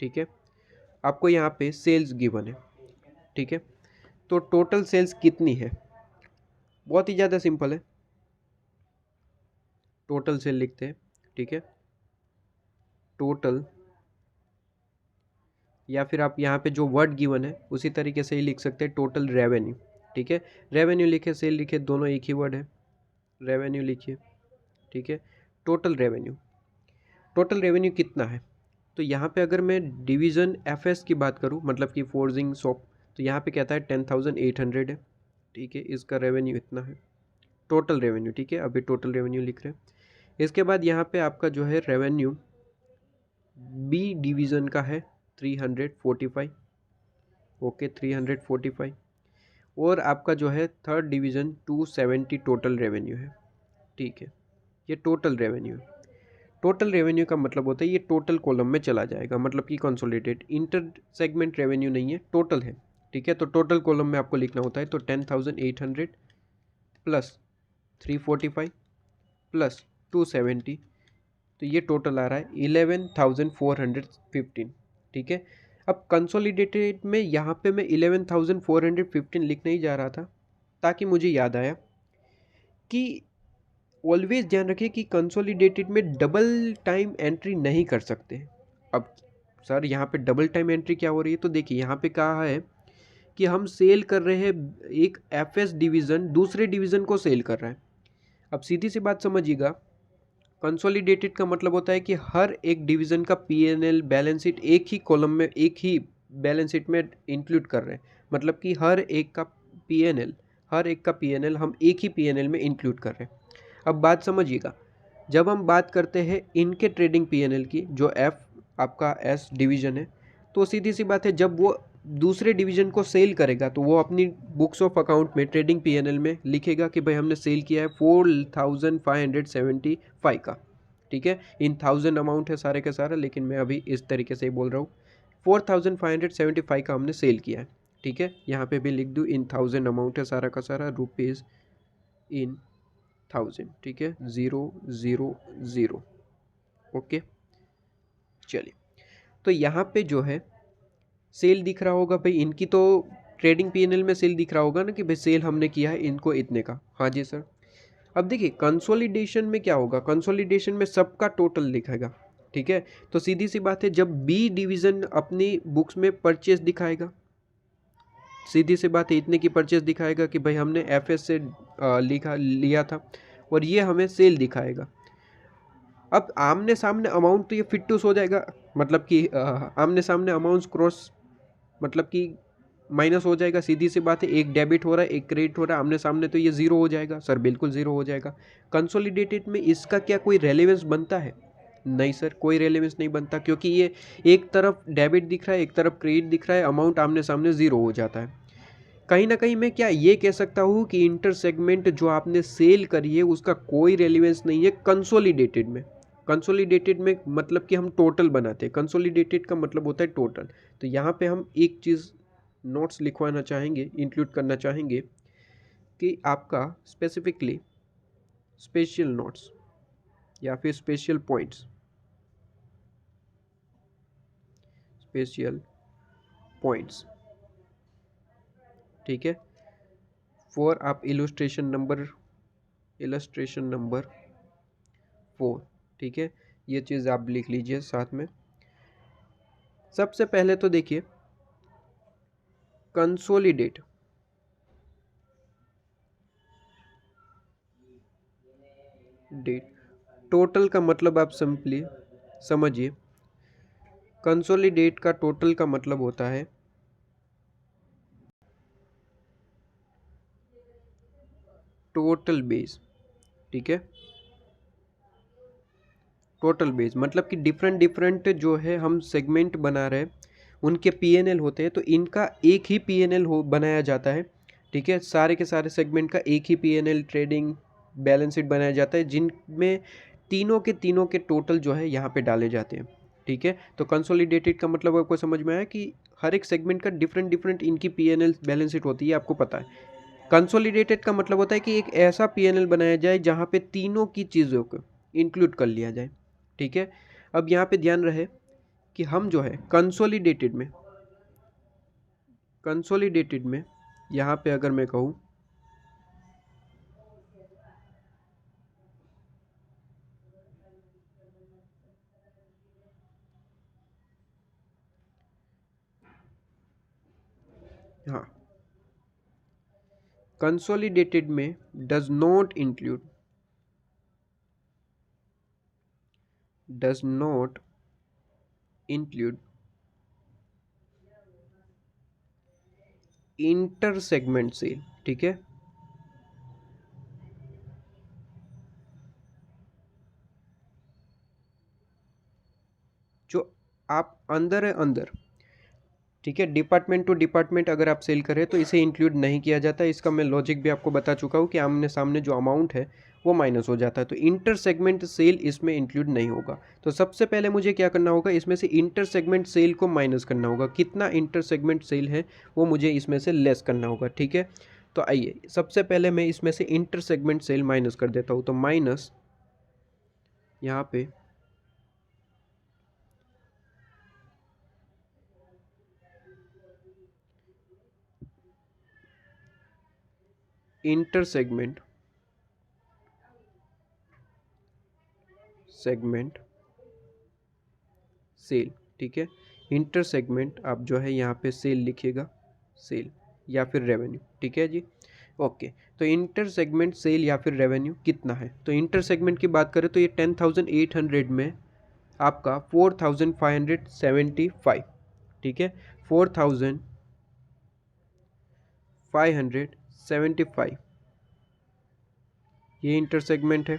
ठीक है। आपको यहाँ पे सेल्स गिवन है, ठीक है। तो टोटल सेल्स कितनी है, बहुत ही ज़्यादा सिंपल है, टोटल सेल लिखते हैं, ठीक है, टोटल, या फिर आप यहाँ पे जो वर्ड गिवन है उसी तरीके से ही लिख सकते हैं, टोटल रेवेन्यू, ठीक है। रेवेन्यू लिखे, सेल लिखे, दोनों एक ही वर्ड है, रेवेन्यू लिखिए, ठीक है। टोटल रेवेन्यू, टोटल रेवेन्यू कितना है, तो यहाँ पे अगर मैं डिवीज़न एफएस की बात करूँ, मतलब कि फोर्जिंग शॉप, तो यहाँ पे कहता है 10,800 है, ठीक है, इसका रेवेन्यू इतना है, टोटल रेवेन्यू, ठीक है, अभी टोटल रेवेन्यू लिख रहे हैं। इसके बाद यहाँ पे आपका जो है रेवेन्यू बी डिवीज़न का है 345, ओके 345, और आपका जो है थर्ड डिवीज़न 270 टोटल रेवेन्यू है, ठीक है, ये टोटल रेवेन्यू है। टोटल रेवेन्यू का मतलब होता है ये टोटल कॉलम में चला जाएगा, मतलब कि कंसोलिडेट, इंटर सेगमेंट रेवेन्यू नहीं है, टोटल है, ठीक है। तो टोटल कॉलम में आपको लिखना होता है, तो 10,800 प्लस 345 प्लस 270, तो ये टोटल आ रहा है 11,415, ठीक है। अब कंसोलिडेटेड में यहाँ पे मैं 11,415 लिखने ही जा रहा था, ताकि मुझे याद आया कि ऑलवेज ध्यान रखिए कि कंसोलिडेटेड में डबल टाइम एंट्री नहीं कर सकते। अब सर यहाँ पे डबल टाइम एंट्री क्या हो रही है, तो देखिए यहाँ पे कहा है कि हम सेल कर रहे हैं, एक एफएस डिवीज़न दूसरे डिवीज़न को सेल कर रहा है। अब सीधी सी बात समझिएगा, कंसोलिडेटेड का मतलब होता है कि हर एक डिवीज़न का पीएनएल बैलेंस शीट एक ही कॉलम में, एक ही बैलेंस शीट में इंक्लूड कर रहे हैं, मतलब कि हर एक का पीएनएल हम एक ही पीएनएल में इंक्लूड कर रहे हैं। अब बात समझिएगा, जब हम बात करते हैं इनके ट्रेडिंग पीएनएल की, जो एफ आपका एस डिवीज़न है, तो सीधी सी बात है जब वो दूसरे डिवीज़न को सेल करेगा तो वो अपनी बुक्स ऑफ अकाउंट में ट्रेडिंग पीएनएल में लिखेगा कि भाई हमने सेल किया है 4,575 का, ठीक है। इन 1000 अमाउंट है सारे का सारा, लेकिन मैं अभी इस तरीके से ही बोल रहा हूँ, 4,575 का हमने सेल किया है, ठीक है। यहाँ पे भी लिख दूँ इन 1000 अमाउंट है सारा का सारा, रुपीज़ इन 1000, ठीक है, 000, ओके। चलिए, तो यहाँ पे जो है सेल दिख रहा होगा भाई, इनकी तो ट्रेडिंग पीएनएल में सेल दिख रहा होगा ना कि भाई सेल हमने किया है इनको इतने का, हाँ जी सर। अब देखिए कंसोलिडेशन में क्या होगा, कंसोलिडेशन में सबका टोटल लिखेगा, ठीक है। तो सीधी सी बात है, जब बी डिवीज़न अपनी बुक्स में परचेज दिखाएगा, सीधी सी बात है इतने की परचेज दिखाएगा कि भाई हमने एफएस से लिया था, और ये हमें सेल दिखाएगा। अब आमने सामने अमाउंट तो ये फिट टूस हो जाएगा, मतलब कि आमने सामने अमाउंट्स क्रॉस, मतलब कि माइनस हो जाएगा, सीधी सी बात है, एक डेबिट हो रहा है एक क्रेडिट हो रहा है आमने सामने, तो ये ज़ीरो हो जाएगा सर, बिल्कुल ज़ीरो हो जाएगा। कंसोलिडेटेड में इसका क्या कोई रेलेवेंस बनता है, नहीं सर, कोई रेलेवेंस नहीं बनता, क्योंकि ये एक तरफ डेबिट दिख रहा है, एक तरफ क्रेडिट दिख रहा है, अमाउंट आमने सामने ज़ीरो हो जाता है। कहीं ना कहीं मैं क्या ये कह सकता हूँ कि इंटर सेगमेंट जो आपने सेल करी है उसका कोई रेलिवेंस नहीं है कंसोलिडेटेड में। कंसोलिडेटेड में मतलब कि हम टोटल बनाते हैं, कंसोलिडेटेड का मतलब होता है टोटल। तो यहाँ पे हम एक चीज़ नोट्स लिखवाना चाहेंगे, इंक्लूड करना चाहेंगे कि आपका स्पेसिफिकली स्पेशल नोट्स या फिर स्पेशल पॉइंट्स, स्पेशल पॉइंट्स, ठीक है, फॉर आप इलस्ट्रेशन नंबर 4, ठीक है। ये चीज़ आप लिख लीजिए साथ में। सबसे पहले तो देखिए कंसोलिडेट, डेट, टोटल का मतलब आप सिंपली समझिए, कंसोलिडेट का टोटल का मतलब होता है टोटल बेस, ठीक है। टोटल बेस मतलब कि डिफरेंट डिफरेंट जो है हम सेगमेंट बना रहे हैं उनके पीएनएल होते हैं, तो इनका एक ही पीएनएल हो बनाया जाता है, ठीक है। सारे के सारे सेगमेंट का एक ही पीएनएल ट्रेडिंग बैलेंस शीट बनाया जाता है, जिनमें तीनों के टोटल जो है यहाँ पे डाले जाते हैं, ठीक है। तो कंसोलिडेटेड का मतलब आपको समझ में आया कि हर एक सेगमेंट का डिफरेंट डिफरेंट इनकी पीएनएल बैलेंस शीट होती है, आपको पता है। कंसोलिडेटेड का मतलब होता है कि एक ऐसा पीएनएल बनाया जाए जहाँ पे तीनों की चीज़ों को इंक्लूड कर लिया जाए, ठीक है। अब यहाँ पे ध्यान रहे कि हम जो है कंसोलिडेटेड में यहाँ पे अगर मैं कहूँ हाँ, कंसोलिडेटेड में does not include inter segment sale, ठीक है। जो आप अंदर है अंदर, ठीक है, डिपार्टमेंट टू डिपार्टमेंट अगर आप सेल करें तो इसे इंक्लूड नहीं किया जाता। इसका मैं लॉजिक भी आपको बता चुका हूँ कि आमने सामने जो अमाउंट है वो माइनस हो जाता है, तो इंटर सेगमेंट सेल इसमें इंक्लूड नहीं होगा। तो सबसे पहले मुझे क्या करना होगा, इसमें से इंटर सेगमेंट सेल को माइनस करना होगा। कितना इंटर सेगमेंट सेल है वो मुझे इसमें से लेस करना होगा, ठीक है। तो आइए सबसे पहले मैं इसमें से इंटर सेगमेंट सेल माइनस कर देता हूँ। तो माइनस यहाँ पे इंटर सेगमेंट सेल, ठीक है। इंटर सेगमेंट आप जो है यहाँ पे सेल लिखिएगा, सेल या फिर रेवेन्यू, ठीक है जी। ओके, तो इंटर सेगमेंट सेल या फिर रेवेन्यू कितना है, तो इंटर सेगमेंट की बात करें तो ये 10,800 में आपका 4,575, ठीक है, 4,575 ये इंटर सेगमेंट है।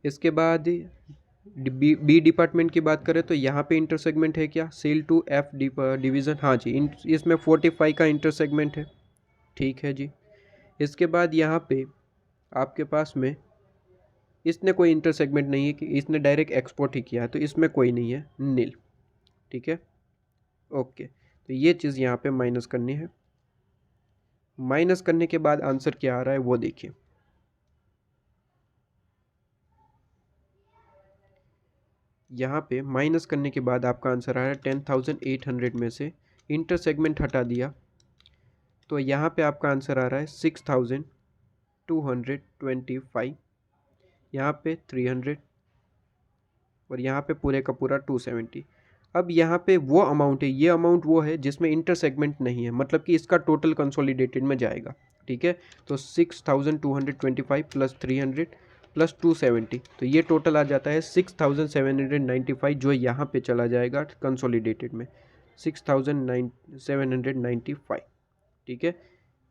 इसके बाद बी डिपार्टमेंट की बात करें तो यहाँ पे इंटर सेगमेंट है क्या, सेल टू एफ डिवीज़न, हाँ जी, इसमें 45 का इंटर सेगमेंट है, ठीक है जी। इसके बाद यहाँ पे आपके पास में इसने कोई इंटर सेगमेंट नहीं है कि इसने डायरेक्ट एक्सपोर्ट ही किया है, तो इसमें कोई नहीं है, नील, ठीक है। ओके, तो ये चीज़ यहाँ पे माइनस करनी है। माइनस करने के बाद आंसर क्या आ रहा है वो देखिए। यहाँ पे माइनस करने के बाद आपका आंसर आ रहा है 10,800 में से इंटर सेगमेंट हटा दिया तो यहाँ पे आपका आंसर आ रहा है 6,225, यहाँ पे 300 और यहाँ पे पूरे का पूरा 270। अब यहाँ पे वो अमाउंट है, ये अमाउंट वो है जिसमें इंटर सेगमेंट नहीं है, मतलब कि इसका टोटल कंसोलिडेटेड में जाएगा, ठीक है। तो 6,225 प्लस 300 प्लस 270, तो ये टोटल आ जाता है 6,795, जो यहाँ पे चला जाएगा कंसोलिडेटेड में 6,795, ठीक है।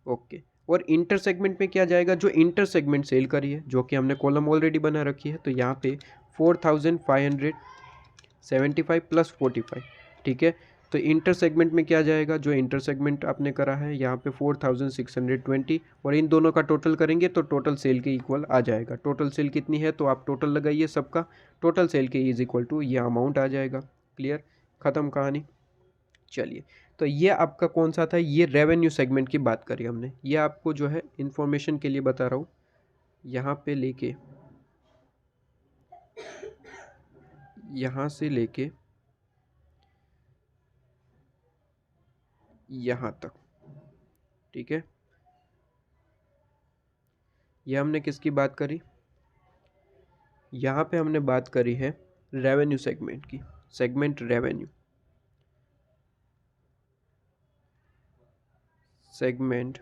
ओके, और इंटर सेगमेंट में क्या जाएगा, जो इंटर सेगमेंट सेल करी है, जो कि हमने कॉलम ऑलरेडी बना रखी है, तो यहाँ पे 4575 प्लस 45, ठीक है। तो इंटर सेगमेंट में क्या जाएगा, जो इंटर सेगमेंट आपने करा है यहाँ पे 4620, और इन दोनों का टोटल करेंगे तो टोटल सेल के इक्वल आ जाएगा। टोटल सेल कितनी है, तो आप टोटल लगाइए सबका, टोटल सेल के इज इक्वल टू ये अमाउंट आ जाएगा। क्लियर, ख़त्म कहानी। चलिए, तो ये आपका कौन सा था, ये रेवेन्यू सेगमेंट की बात करी हमने। ये आपको जो है इंफॉर्मेशन के लिए बता रहा हूँ, यहाँ पे लेके, यहाँ से लेके यहाँ तक, ठीक है। ये हमने किसकी बात करी, यहाँ पे हमने बात करी है रेवेन्यू सेगमेंट की, सेगमेंट रेवेन्यू, सेगमेंट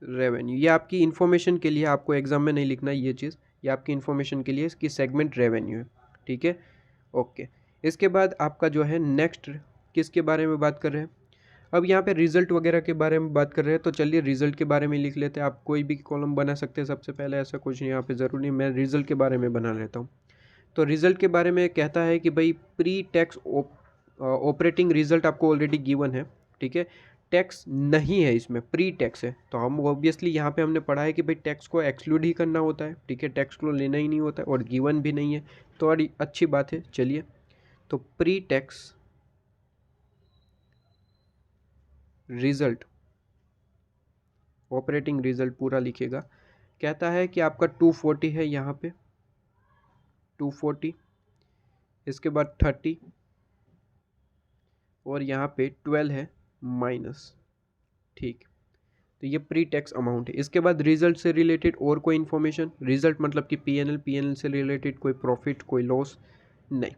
रेवेन्यू। ये आपकी इन्फॉर्मेशन के लिए, आपको एग्जाम में नहीं लिखना है ये चीज़, ये आपकी इन्फॉर्मेशन के लिए इसकी सेगमेंट रेवेन्यू है, ठीक है। ओके, इसके बाद आपका जो है नेक्स्ट किसके बारे में बात कर रहे हैं, अब यहाँ पे रिजल्ट वगैरह के बारे में बात कर रहे हैं। तो चलिए रिजल्ट के बारे में लिख लेते हैं। आप कोई भी कॉलम बना सकते हैं सबसे पहले, ऐसा कुछ नहीं यहाँ पे ज़रूरी, मैं रिजल्ट के बारे में बना लेता हूँ। तो रिजल्ट के बारे में कहता है कि भाई प्री टैक्स ऑपरेटिंग रिजल्ट आपको ऑलरेडी गिवन है, ठीक है। टैक्स नहीं है इसमें, प्री टैक्स है, तो हम ऑब्वियसली यहाँ पे हमने पढ़ा है कि भाई टैक्स को एक्सक्लूड ही करना होता है, ठीक है, टैक्स को लेना ही नहीं होता है, और गिवन भी नहीं है, तो बड़ी अच्छी बात है। चलिए, तो pre tax result, operating result पूरा लिखेगा, कहता है कि आपका 240 है यहाँ पे, 240, इसके बाद 30, और यहाँ पे 12 है माइनस, ठीक। तो ये प्री टैक्स अमाउंट है। इसके बाद रिजल्ट से रिलेटेड और कोई इन्फॉर्मेशन, रिजल्ट मतलब कि पीएनएल से रिलेटेड कोई प्रॉफिट, कोई लॉस नहीं,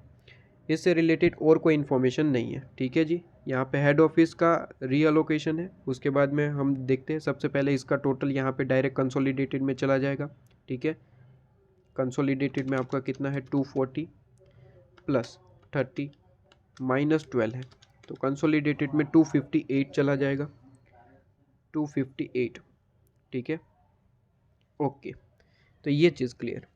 इससे रिलेटेड और कोई इन्फॉर्मेशन नहीं है, ठीक है जी। यहाँ पे हेड ऑफिस का रीअलोकेशन है, उसके बाद में हम देखते हैं। सबसे पहले इसका टोटल यहाँ पे डायरेक्ट कंसोलिडेटेड में चला जाएगा, ठीक है। कंसोलिडेटेड में आपका कितना है, 240 प्लस 30 माइनस 12 है, तो कंसोलिडेटेड में 258 चला जाएगा, 258, ठीक है। ओके, तो ये चीज़ क्लियर।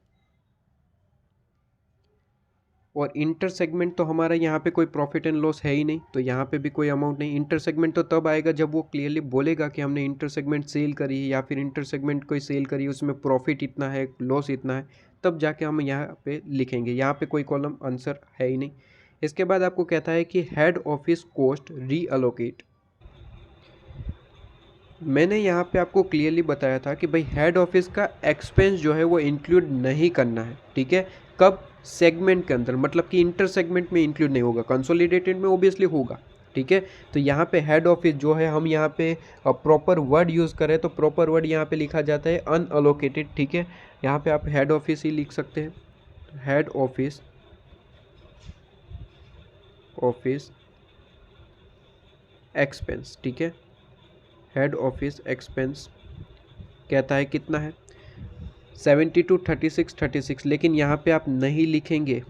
और इंटर सेगमेंट तो हमारा यहाँ पे कोई प्रॉफिट एंड लॉस है ही नहीं, तो यहाँ पे भी कोई अमाउंट नहीं। इंटर सेगमेंट तो तब आएगा जब वो क्लियरली बोलेगा कि हमने इंटर सेगमेंट सेल करी है, या फिर इंटर सेगमेंट कोई सेल करी है, उसमें प्रॉफिट इतना है, लॉस इतना है, तब जाके हम यहाँ पे लिखेंगे। यहाँ पे कोई कॉलम आंसर है ही नहीं। इसके बाद आपको कहता है कि हेड ऑफिस कॉस्ट रीअलोकेट। मैंने यहाँ पे आपको क्लियरली बताया था कि भाई हेड ऑफिस का एक्सपेंस जो है वो इंक्लूड नहीं करना है, ठीक है। कब, सेगमेंट के अंदर, मतलब कि इंटर सेगमेंट में इंक्लूड नहीं होगा, कंसोलिडेटेड में ओबियसली होगा, ठीक है। तो यहाँ पे हेड ऑफिस जो है, हम यहाँ पे प्रॉपर वर्ड यूज़ करें तो प्रॉपर वर्ड यहाँ पे लिखा जाता है अनअलोकेटेड, ठीक है। यहाँ पे आप हेड ऑफिस ही लिख सकते हैं, हेड ऑफिस, ऑफिस एक्सपेंस, ठीक है। हेड ऑफिस एक्सपेंस कहता है कितना है, 72 36 36, लेकिन यहाँ पे आप नहीं लिखेंगे,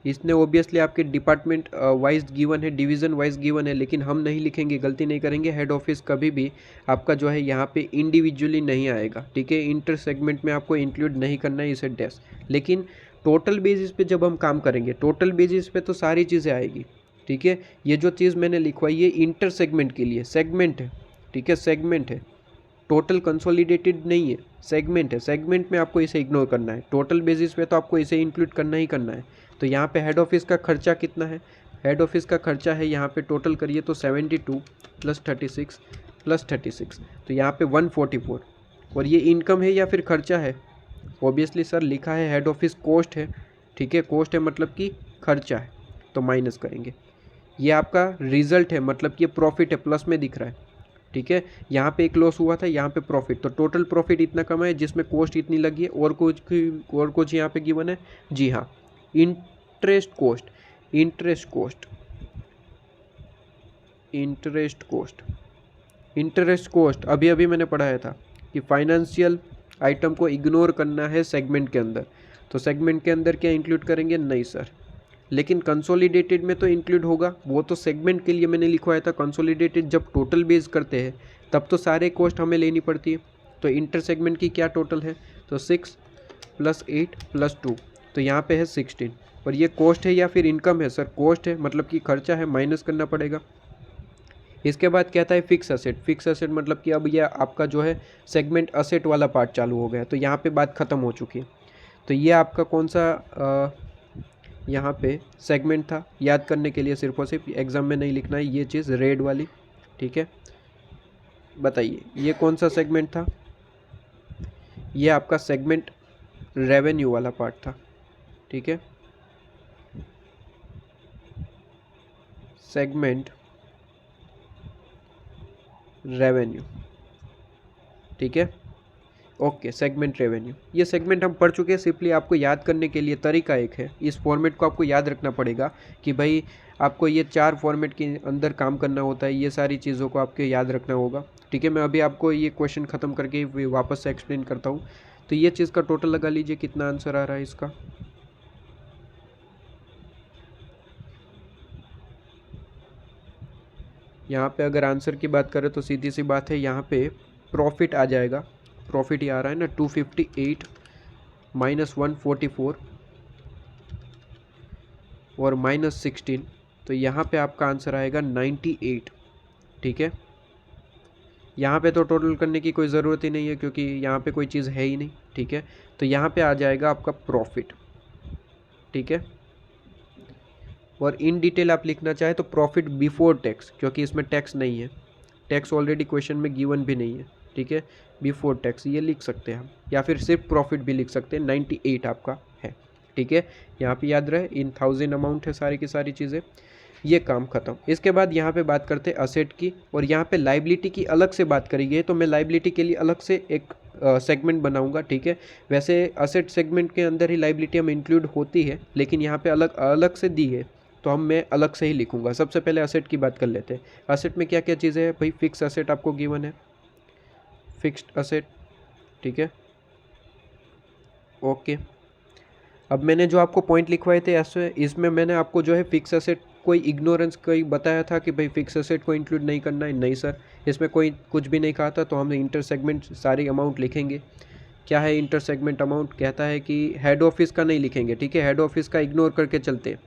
इसने ओबियसली आपके डिपार्टमेंट वाइज गिवन है, डिवीज़न वाइज गिवन है, लेकिन हम नहीं लिखेंगे, गलती नहीं करेंगे। हेड ऑफिस कभी भी आपका जो है यहाँ पे इंडिविजुअली नहीं आएगा, ठीक है। इंटर सेगमेंट में आपको इंक्लूड नहीं करना है इसे डैश, लेकिन टोटल बेसिस पे जब हम काम करेंगे, टोटल बेसिस पे तो सारी चीज़ें आएगी, ठीक है। ये जो चीज़ मैंने लिखवाई है इंटर सेगमेंट के लिए, सेगमेंट है, ठीक है, सेगमेंट है, टोटल कंसोलिडेटेड नहीं है, सेगमेंट है। सेगमेंट में आपको इसे इग्नोर करना है, टोटल बेसिस पे तो आपको इसे इंक्लूड करना ही करना है। तो यहाँ पे हेड ऑफिस का खर्चा कितना है, हेड ऑफिस का खर्चा है यहाँ पे टोटल करिए तो 72 प्लस 36 प्लस 36, तो यहाँ पे 144, और ये इनकम है या फिर खर्चा है, ऑब्वियसली सर लिखा है हेड ऑफिस कॉस्ट है, ठीक है, कॉस्ट है मतलब कि खर्चा है, तो माइनस करेंगे। ये आपका रिजल्ट है, मतलब कि ये प्रॉफिट है, प्लस में दिख रहा है, ठीक है। यहाँ पे एक लॉस हुआ था, यहाँ पे प्रॉफिट, तो टोटल प्रॉफिट इतना कमा है जिसमें कॉस्ट इतनी लगी है, और कुछ यहाँ पे गिवन है, जी हाँ, interest cost, interest cost, interest cost, interest cost अभी अभी मैंने पढ़ाया था कि फाइनेंशियल आइटम को इग्नोर करना है सेगमेंट के अंदर, तो सेगमेंट के अंदर क्या इंक्लूड करेंगे, नहीं सर, लेकिन कंसोलिडेटेड में तो इंक्लूड होगा, वो तो सेगमेंट के लिए मैंने लिखवाया था। कंसोलिडेटेड जब टोटल बेस करते हैं तब तो सारे कॉस्ट हमें लेनी पड़ती है। तो इंटर सेगमेंट की क्या टोटल है, तो 6 + 8 + 2, तो यहाँ पे है 16। और ये कॉस्ट है या फिर इनकम है सर, कॉस्ट है मतलब कि खर्चा है, माइनस करना पड़ेगा। इसके बाद कहता है फिक्स असेट। फिक्स असेट मतलब कि अब यह आपका जो है सेगमेंट असेट वाला पार्ट चालू हो गया, तो यहाँ पे बात ख़त्म हो चुकी है। तो ये आपका कौन सा यहाँ पे सेगमेंट था, याद करने के लिए सिर्फ और सिर्फ, एग्ज़ाम में नहीं लिखना है ये चीज़, रेड वाली, ठीक है। बताइए ये कौन सा सेगमेंट था, ये आपका सेगमेंट रेवेन्यू वाला पार्ट था, ठीक है। सेगमेंट रेवेन्यू, ठीक है, ओके। सेगमेंट रेवेन्यू, ये सेगमेंट हम पढ़ चुके हैं। सिंपली आपको याद करने के लिए तरीका एक है, इस फॉर्मेट को आपको याद रखना पड़ेगा कि भाई आपको ये 4 फॉर्मेट के अंदर काम करना होता है, ये सारी चीज़ों को आपको याद रखना होगा, ठीक है। मैं अभी आपको ये क्वेश्चन ख़त्म करके वापस से एक्सप्लेन करता हूँ। तो ये चीज़ का टोटल लगा लीजिए, कितना आंसर आ रहा है इसका। यहाँ पे अगर आंसर की बात करें तो सीधी सी बात है, यहाँ पे प्रॉफिट आ जाएगा। प्रॉफिट ही आ रहा है ना, 258 - 144 और -16, तो यहाँ पे आपका आंसर आएगा 98, ठीक है। यहाँ पे तो टोटल करने की कोई ज़रूरत ही नहीं है क्योंकि यहाँ पे कोई चीज़ है ही नहीं, ठीक है। तो यहाँ पे आ जाएगा आपका प्रॉफिट, ठीक है। और इन डिटेल आप लिखना चाहे तो प्रॉफिट बिफोर टैक्स, क्योंकि इसमें टैक्स नहीं है, टैक्स ऑलरेडी क्वेश्चन में गिवन भी नहीं है, ठीक है। बिफोर टैक्स ये लिख सकते हैं हम, या फिर सिर्फ प्रॉफिट भी लिख सकते हैं। 98 आपका है, ठीक है। यहाँ पे याद रहे इन 1000 अमाउंट है सारी की सारी चीज़ें। ये काम खत्म। इसके बाद यहाँ पे बात करते हैं असेट की, और यहाँ पे लाइबिलिटी की अलग से बात करेंगे, तो मैं लाइबिलिटी के लिए अलग से एक सेगमेंट बनाऊंगा, ठीक है। वैसे असेट सेगमेंट के अंदर ही लाइबिलिटी हम इंक्लूड होती है, लेकिन यहाँ पे अलग अलग से दी है, तो हम मैं अलग से ही लिखूंगा। सबसे पहले असेट की बात कर लेते हैं। असेट में क्या क्या चीज़ें हैं भाई, फिक्स असेट आपको गिवन है, फिक्स्ड असेट, ठीक है, ओके। अब मैंने जो आपको पॉइंट लिखवाए थे ऐसे, इसमें मैंने आपको जो है फिक्स असेट कोई इग्नोरेंस कोई बताया था कि भाई फिक्स असेट को इंक्लूड नहीं करना है, नहीं सर, इसमें कोई कुछ भी नहीं कहा था। तो हम इंटर सेगमेंट सारी अमाउंट लिखेंगे। क्या है इंटर सेगमेंट अमाउंट, कहता है कि हेड ऑफिस का नहीं लिखेंगे, ठीक है। हेड ऑफिस का इग्नोर करके चलते,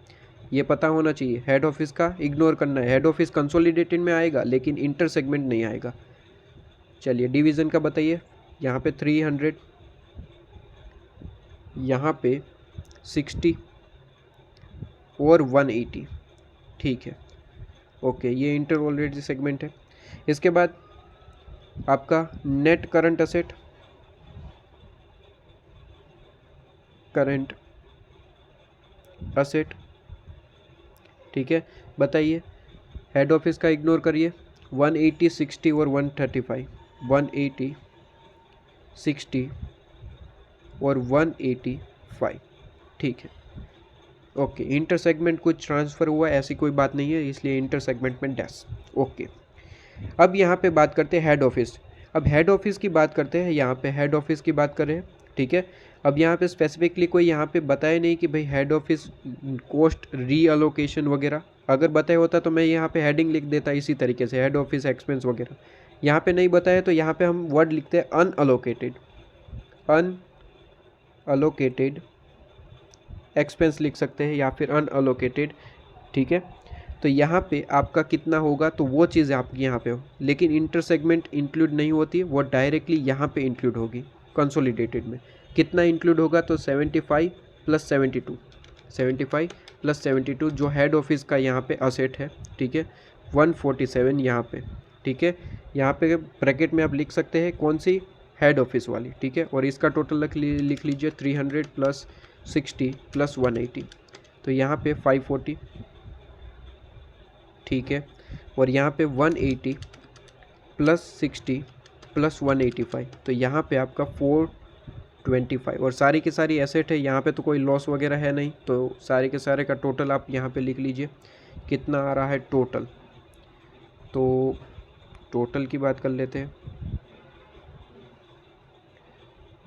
ये पता होना चाहिए, हेड ऑफिस का इग्नोर करना है। हेड ऑफिस कंसोलिडेटेड में आएगा लेकिन इंटर सेगमेंट नहीं आएगा। चलिए डिवीज़न का बताइए, यहाँ पे 300, यहाँ पे 60 और 180, ठीक है, ओके। ये इंटर ऑलरेडी सेगमेंट है। इसके बाद आपका net current asset, current asset, ठीक है। बताइए हेड ऑफिस का इग्नोर करिए, 180, 60 और 135, 180, 60 और 185, ठीक है, ओके। इंटर सेगमेंट कुछ ट्रांसफ़र हुआ ऐसी कोई बात नहीं है, इसलिए इंटर सेगमेंट में डैश, ओके। अब यहाँ पे बात करते हैं हेड ऑफिस। अब हेड ऑफिस की बात करते हैं, यहाँ पे हेड ऑफिस की बात करें, ठीक है। अब यहाँ पे स्पेसिफिकली कोई यहाँ पे बताया नहीं कि भाई हेड ऑफिस कॉस्ट रीअलोकेशन वगैरह, अगर बताया होता तो मैं यहाँ पे हेडिंग लिख देता इसी तरीके से, हेड ऑफिस एक्सपेंस वगैरह। यहाँ पे नहीं बताया तो यहाँ पे हम वर्ड लिखते हैं अनअलोकेटेड, अनअलोकेटेड एक्सपेंस लिख सकते हैं या फिर अनअलोकेटेड, ठीक है। तो यहाँ पे आपका कितना होगा तो वो चीज़ आपकी यहाँ पे हो, लेकिन इंटर सेगमेंट इंक्लूड नहीं होती, वो डायरेक्टली यहाँ पे इंक्लूड होगी कंसोलिडेटेड में। कितना इंक्लूड होगा तो 75 + 72, 75 + 72 जो हेड ऑफिस का यहाँ पे असेट है, ठीक है, 147 यहाँ पे, ठीक है। यहाँ पे ब्रैकेट में आप लिख सकते हैं कौन सी, हेड ऑफिस वाली, ठीक है। और इसका टोटल लिख लीजिए 300 + 60 + 180, तो यहाँ पे 540, ठीक है। और यहाँ पे 180 + 60 + 185, तो यहाँ पे आपका 425, और सारी की सारी एसेट है, यहाँ पे तो कोई लॉस वगैरह है नहीं, तो सारे के सारे का टोटल आप यहाँ पे लिख लीजिए कितना आ रहा है टोटल। तो टोटल की बात कर लेते हैं,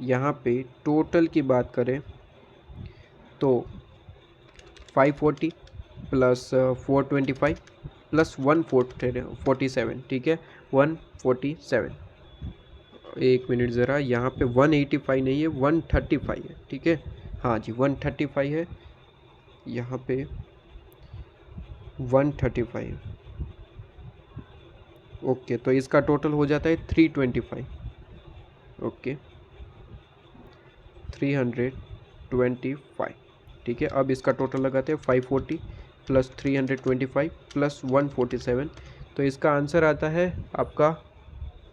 यहाँ पे टोटल की बात करें तो 540 + 425, प्लस 147, ठीक है 147। एक मिनट ज़रा, यहाँ पे 185 नहीं है 135 है, ठीक है हाँ जी 135 है, यहाँ पे 135। ओके, तो इसका टोटल हो जाता है 325। ओके 325, ठीक है। अब इसका टोटल लगाते हैं 540 प्लस 325 प्लस 147, तो इसका आंसर आता है आपका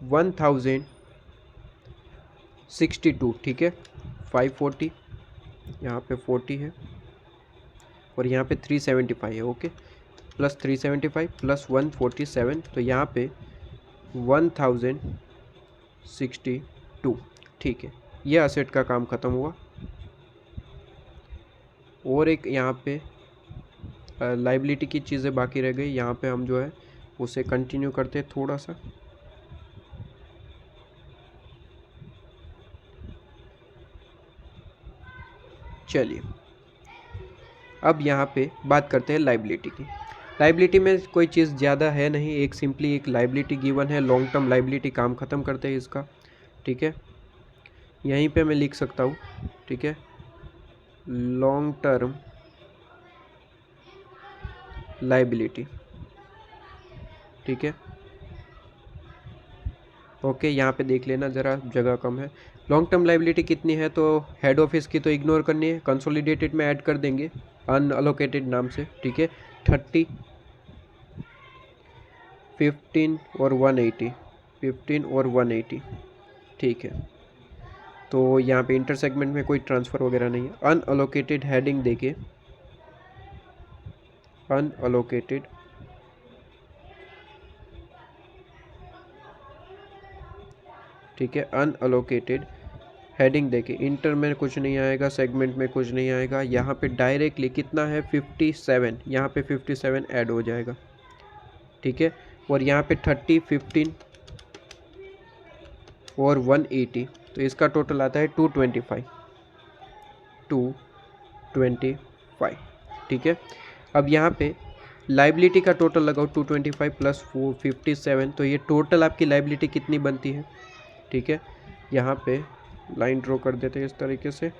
1062, ठीक है। 540 यहाँ पे 40 है और यहाँ पे 375 है, ओके प्लस 375 प्लस 147, तो यहाँ पे 1062, ठीक है। ये असेट का काम ख़त्म हुआ। और एक यहाँ पे लाइबिलिटी की चीज़ें बाकी रह गई, यहाँ पे हम जो है उसे कंटिन्यू करते हैं थोड़ा सा। चलिए अब यहाँ पे बात करते हैं लाइबिलिटी की। लाइबिलिटी में कोई चीज़ ज़्यादा है नहीं, एक सिंपली एक लाइबिलिटी गिवन है, लॉन्ग टर्म लाइबिलिटी, काम ख़त्म करते हैं इसका, ठीक है। यहीं पे मैं लिख सकता हूँ, ठीक है, लॉन्ग टर्म लाइबिलिटी, ठीक है ओके। यहाँ पे देख लेना ज़रा, जगह कम है। लॉन्ग टर्म लाइबिलिटी कितनी है, तो हेड ऑफिस की तो इग्नोर करनी है, कंसोलिडेटेड में ऐड कर देंगे अनअलोकेटेड नाम से, ठीक है 30, 15 और 180, 15 और 180, ठीक है। तो यहाँ पे इंटर सेगमेंट में कोई ट्रांसफ़र वगैरह नहीं है। अनअलोकेटेड हेडिंग देके, अनअलोकेटेड ठीक है, अनअलोकेटेड हेडिंग देखिए, इंटर में कुछ नहीं आएगा, सेगमेंट में कुछ नहीं आएगा, यहाँ पे डायरेक्टली कितना है 57, यहाँ पे 57 ऐड हो जाएगा, ठीक है। और यहाँ पे 30, 15 और 180, तो इसका टोटल आता है 225, 225, ठीक है। अब यहाँ पे लाइबिलिटी का टोटल लगाओ 225 प्लस 57, तो ये टोटल आपकी लाइबिलिटी कितनी बनती है, ठीक है। यहाँ पे लाइन ड्रॉ कर देते हैं इस तरीके से।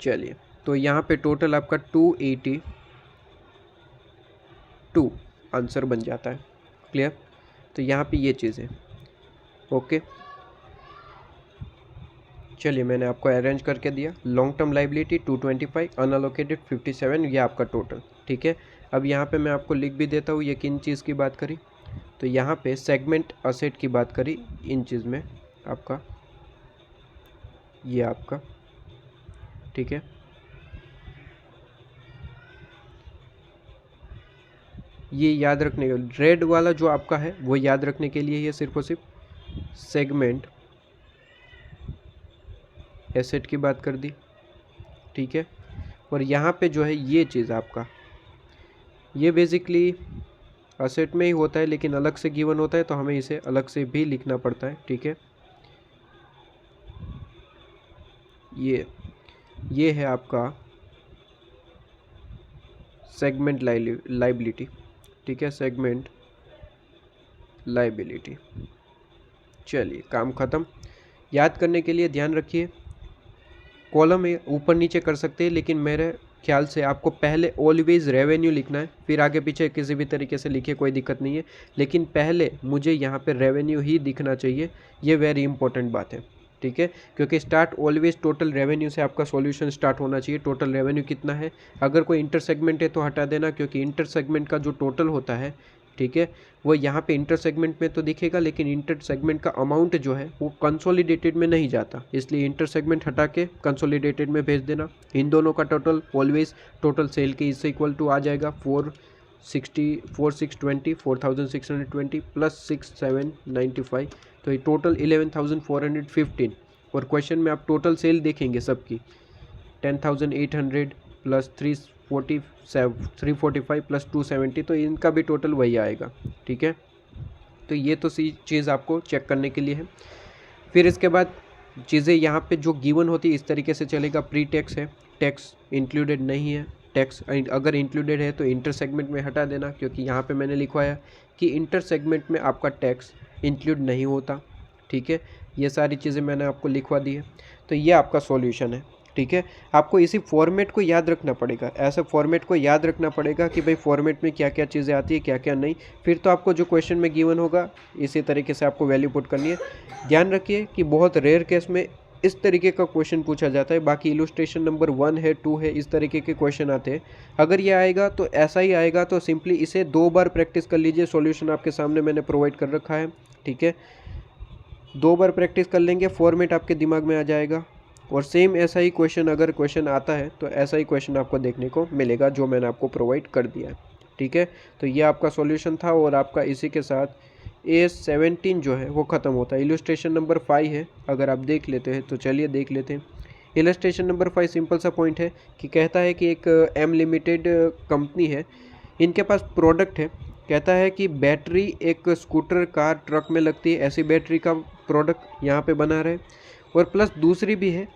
चलिए, तो यहाँ पे टोटल आपका 282 आंसर बन जाता है, क्लियर। तो यहाँ पे ये चीज़ है, ओके। चलिए, मैंने आपको अरेंज करके दिया। लॉन्ग टर्म लाइबिलिटी 225, अनअलोकेटेड 57, ये आपका टोटल, ठीक है। अब यहाँ पे मैं आपको लिख भी देता हूँ ये किन चीज़ की बात करी। तो यहाँ पे सेगमेंट असेट की बात करी, इन चीज़ में आपका ये आपका, ठीक है। ये याद रखने का, रेड वाला जो आपका है वो याद रखने के लिए ये सिर्फ और सिर्फ सेगमेंट एसेट की बात कर दी, ठीक है। और यहाँ पे जो है ये चीज़ आपका, ये बेसिकली असेट में ही होता है लेकिन अलग से गिवन होता है, तो हमें इसे अलग से भी लिखना पड़ता है, ठीक है। ये है आपका सेगमेंट लाइबिलिटी, ठीक है, सेगमेंट लाइबिलिटी। चलिए, काम ख़त्म। याद करने के लिए ध्यान रखिए, कॉलम ऊपर नीचे कर सकते हैं, लेकिन मेरे ख्याल से आपको पहले ऑलवेज रेवेन्यू लिखना है, फिर आगे पीछे किसी भी तरीके से लिखे, कोई दिक्कत नहीं है, लेकिन पहले मुझे यहाँ पे रेवेन्यू ही दिखना चाहिए, ये वेरी इंपॉर्टेंट बात है, ठीक है। क्योंकि स्टार्ट ऑलवेज टोटल रेवेन्यू से आपका सॉल्यूशन स्टार्ट होना चाहिए। टोटल रेवेन्यू कितना है, अगर कोई इंटर सेगमेंट है तो हटा देना, क्योंकि इंटर सेगमेंट का जो टोटल होता है, ठीक है, वो यहाँ पे इंटर सेगमेंट में तो दिखेगा, लेकिन इंटर सेगमेंट का अमाउंट जो है वो कंसोलिडेटेड में नहीं जाता, इसलिए इंटर सेगमेंट हटा के कंसोलिडेटेड में भेज देना। इन दोनों का टोटल ऑलवेज टोटल सेल के इससे इक्वल टू आ जाएगा 4620 प्लस 6795, तो ये टोटल 11,415। और क्वेश्चन में आप टोटल सेल देखेंगे सबकी 10,800 प्लस 345 प्लस 270, तो इनका भी टोटल वही आएगा, ठीक है। तो ये तो सी चीज़ आपको चेक करने के लिए है। फिर इसके बाद चीज़ें यहाँ पे जो गिवन होती है इस तरीके से चलेगा। प्री टैक्स है, टैक्स इंक्लूडेड नहीं है, टैक्स अगर इंक्लूडेड है तो इंटर सेगमेंट में हटा देना, क्योंकि यहाँ पे मैंने लिखवाया कि इंटर सेगमेंट में आपका टैक्स इंक्लूड नहीं होता। ठीक है, ये सारी चीज़ें मैंने आपको लिखवा दी है। तो ये आपका सॉल्यूशन है। ठीक है, आपको इसी फॉर्मेट को याद रखना पड़ेगा, ऐसे फॉर्मेट को याद रखना पड़ेगा कि भाई फॉर्मेट में क्या क्या चीज़ें आती है क्या क्या नहीं। फिर तो आपको जो क्वेश्चन में गिवन होगा इसी तरीके से आपको वैल्यू पुट करनी है। ध्यान रखिए कि बहुत रेयर केस में इस तरीके का क्वेश्चन पूछा जाता है, बाकी इलस्ट्रेशन नंबर 1 है 2 है इस तरीके के क्वेश्चन आते हैं। अगर ये आएगा तो ऐसा ही आएगा, तो सिंपली इसे 2 बार प्रैक्टिस कर लीजिए। सॉल्यूशन आपके सामने मैंने प्रोवाइड कर रखा है। ठीक है, 2 बार प्रैक्टिस कर लेंगे, फॉर्मेट आपके दिमाग में आ जाएगा, और सेम ऐसा ही क्वेश्चन अगर क्वेश्चन आता है तो ऐसा ही क्वेश्चन आपको देखने को मिलेगा जो मैंने आपको प्रोवाइड कर दिया है। ठीक है, तो ये आपका सॉल्यूशन था, और आपका इसी के साथ A17 जो है वो ख़त्म होता है। इलस्ट्रेशन नंबर 5 है, अगर आप देख लेते हैं तो चलिए देख लेते हैं। इलस्ट्रेशन नंबर 5 सिंपल सा पॉइंट है कि कहता है कि एक एम लिमिटेड कंपनी है, इनके पास प्रोडक्ट है। कहता है कि बैटरी एक स्कूटर कार ट्रक में लगती है, ऐसी बैटरी का प्रोडक्ट यहाँ पे बना रहे, और प्लस दूसरी भी है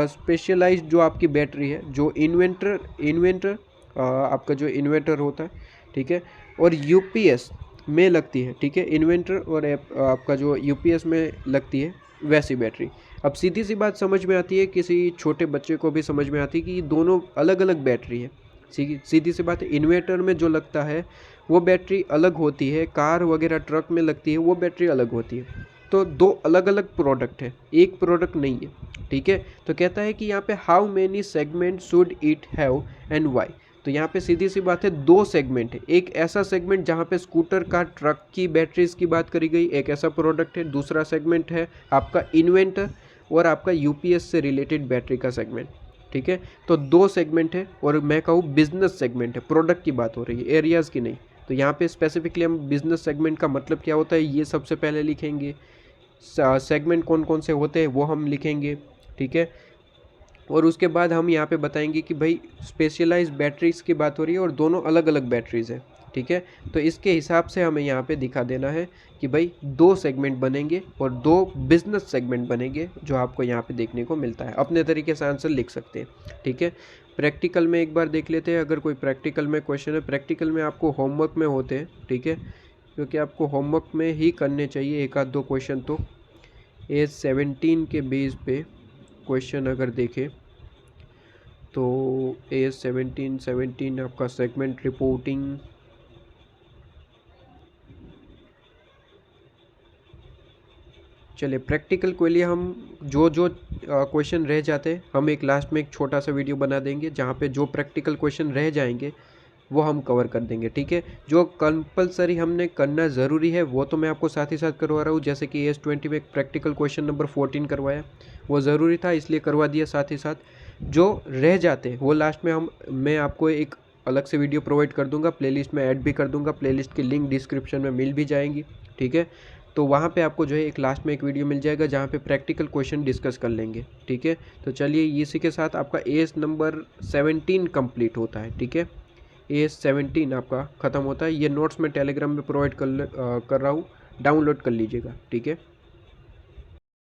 स्पेशलाइज्ड जो आपकी बैटरी है, जो इन्वेंटर आपका जो इन्वर्टर होता है। ठीक है, और यूपीएस में लगती है। ठीक है, इन्वेंटर और आपका जो यूपीएस में लगती है वैसी बैटरी। अब सीधी सी बात समझ में आती है, किसी छोटे बच्चे को भी समझ में आती है कि ये दोनों अलग अलग बैटरी है। सीधी सी बात है, इन्वर्टर में जो लगता है वो बैटरी अलग होती है, कार वगैरह ट्रक में लगती है वो बैटरी अलग होती है। तो 2 अलग अलग प्रोडक्ट है, एक प्रोडक्ट नहीं है। ठीक है, तो कहता है कि यहाँ पे how many segment should it have and why. तो यहाँ पे सीधी सी बात है, 2 सेगमेंट है। एक ऐसा सेगमेंट जहाँ पे स्कूटर का ट्रक की बैटरीज की बात करी गई, एक ऐसा प्रोडक्ट है। दूसरा सेगमेंट है आपका इन्वेंटर और आपका यूपीएस से रिलेटेड बैटरी का सेगमेंट। ठीक है, तो 2 सेगमेंट है, और मैं कहूँ बिजनेस सेगमेंट है, प्रोडक्ट की बात हो रही है, एरियाज़ की नहीं। तो यहाँ पे स्पेसिफिकली हम बिजनेस सेगमेंट का मतलब क्या होता है ये सबसे पहले लिखेंगे। सेगमेंट कौन कौन से होते हैं वो हम लिखेंगे। ठीक है, और उसके बाद हम यहाँ पे बताएंगे कि भाई स्पेशलाइज्ड बैटरीज की बात हो रही है और दोनों अलग अलग बैटरीज है। ठीक है, तो इसके हिसाब से हमें यहाँ पे दिखा देना है कि भाई 2 सेगमेंट बनेंगे और 2 बिजनेस सेगमेंट बनेंगे, जो आपको यहाँ पे देखने को मिलता है। अपने तरीके से आंसर लिख सकते हैं। ठीक है, प्रैक्टिकल में एक बार देख लेते हैं, अगर कोई प्रैक्टिकल में क्वेश्चन है। प्रैक्टिकल में आपको होमवर्क में होते हैं। ठीक है, क्योंकि आपको होमवर्क में ही करने चाहिए एक आध 2 क्वेश्चन। तो A17 के बेस पे क्वेश्चन अगर देखें तो A17 आपका सेगमेंट रिपोर्टिंग, चलिए प्रैक्टिकल के लिए हम जो क्वेश्चन रह जाते हैं हम एक लास्ट में एक छोटा सा वीडियो बना देंगे, जहाँ पे जो प्रैक्टिकल क्वेश्चन रह जाएंगे वो हम कवर कर देंगे। ठीक है, जो कंपलसरी हमने करना ज़रूरी है वो तो मैं आपको साथ ही साथ करवा रहा हूँ। जैसे कि AS20 में एक प्रैक्टिकल क्वेश्चन नंबर 14 करवाया, वो ज़रूरी था इसलिए करवा दिया। साथ ही साथ जो रह जाते हैं वो लास्ट में मैं आपको एक अलग से वीडियो प्रोवाइड कर दूंगा, प्लेलिस्ट में ऐड भी कर दूंगा, प्लेलिस्ट की लिंक डिस्क्रिप्शन में मिल भी जाएंगी। ठीक है, तो वहाँ पे आपको जो है एक लास्ट में एक वीडियो मिल जाएगा जहाँ पे प्रैक्टिकल क्वेश्चन डिस्कस कर लेंगे। ठीक है, तो चलिए इसी के साथ आपका AS नंबर 17 कंप्लीट होता है। ठीक है, AS17 आपका ख़त्म होता है। ये नोट्स मैं टेलीग्राम में प्रोवाइड कर रहा हूँ, डाउनलोड कर लीजिएगा। ठीक है।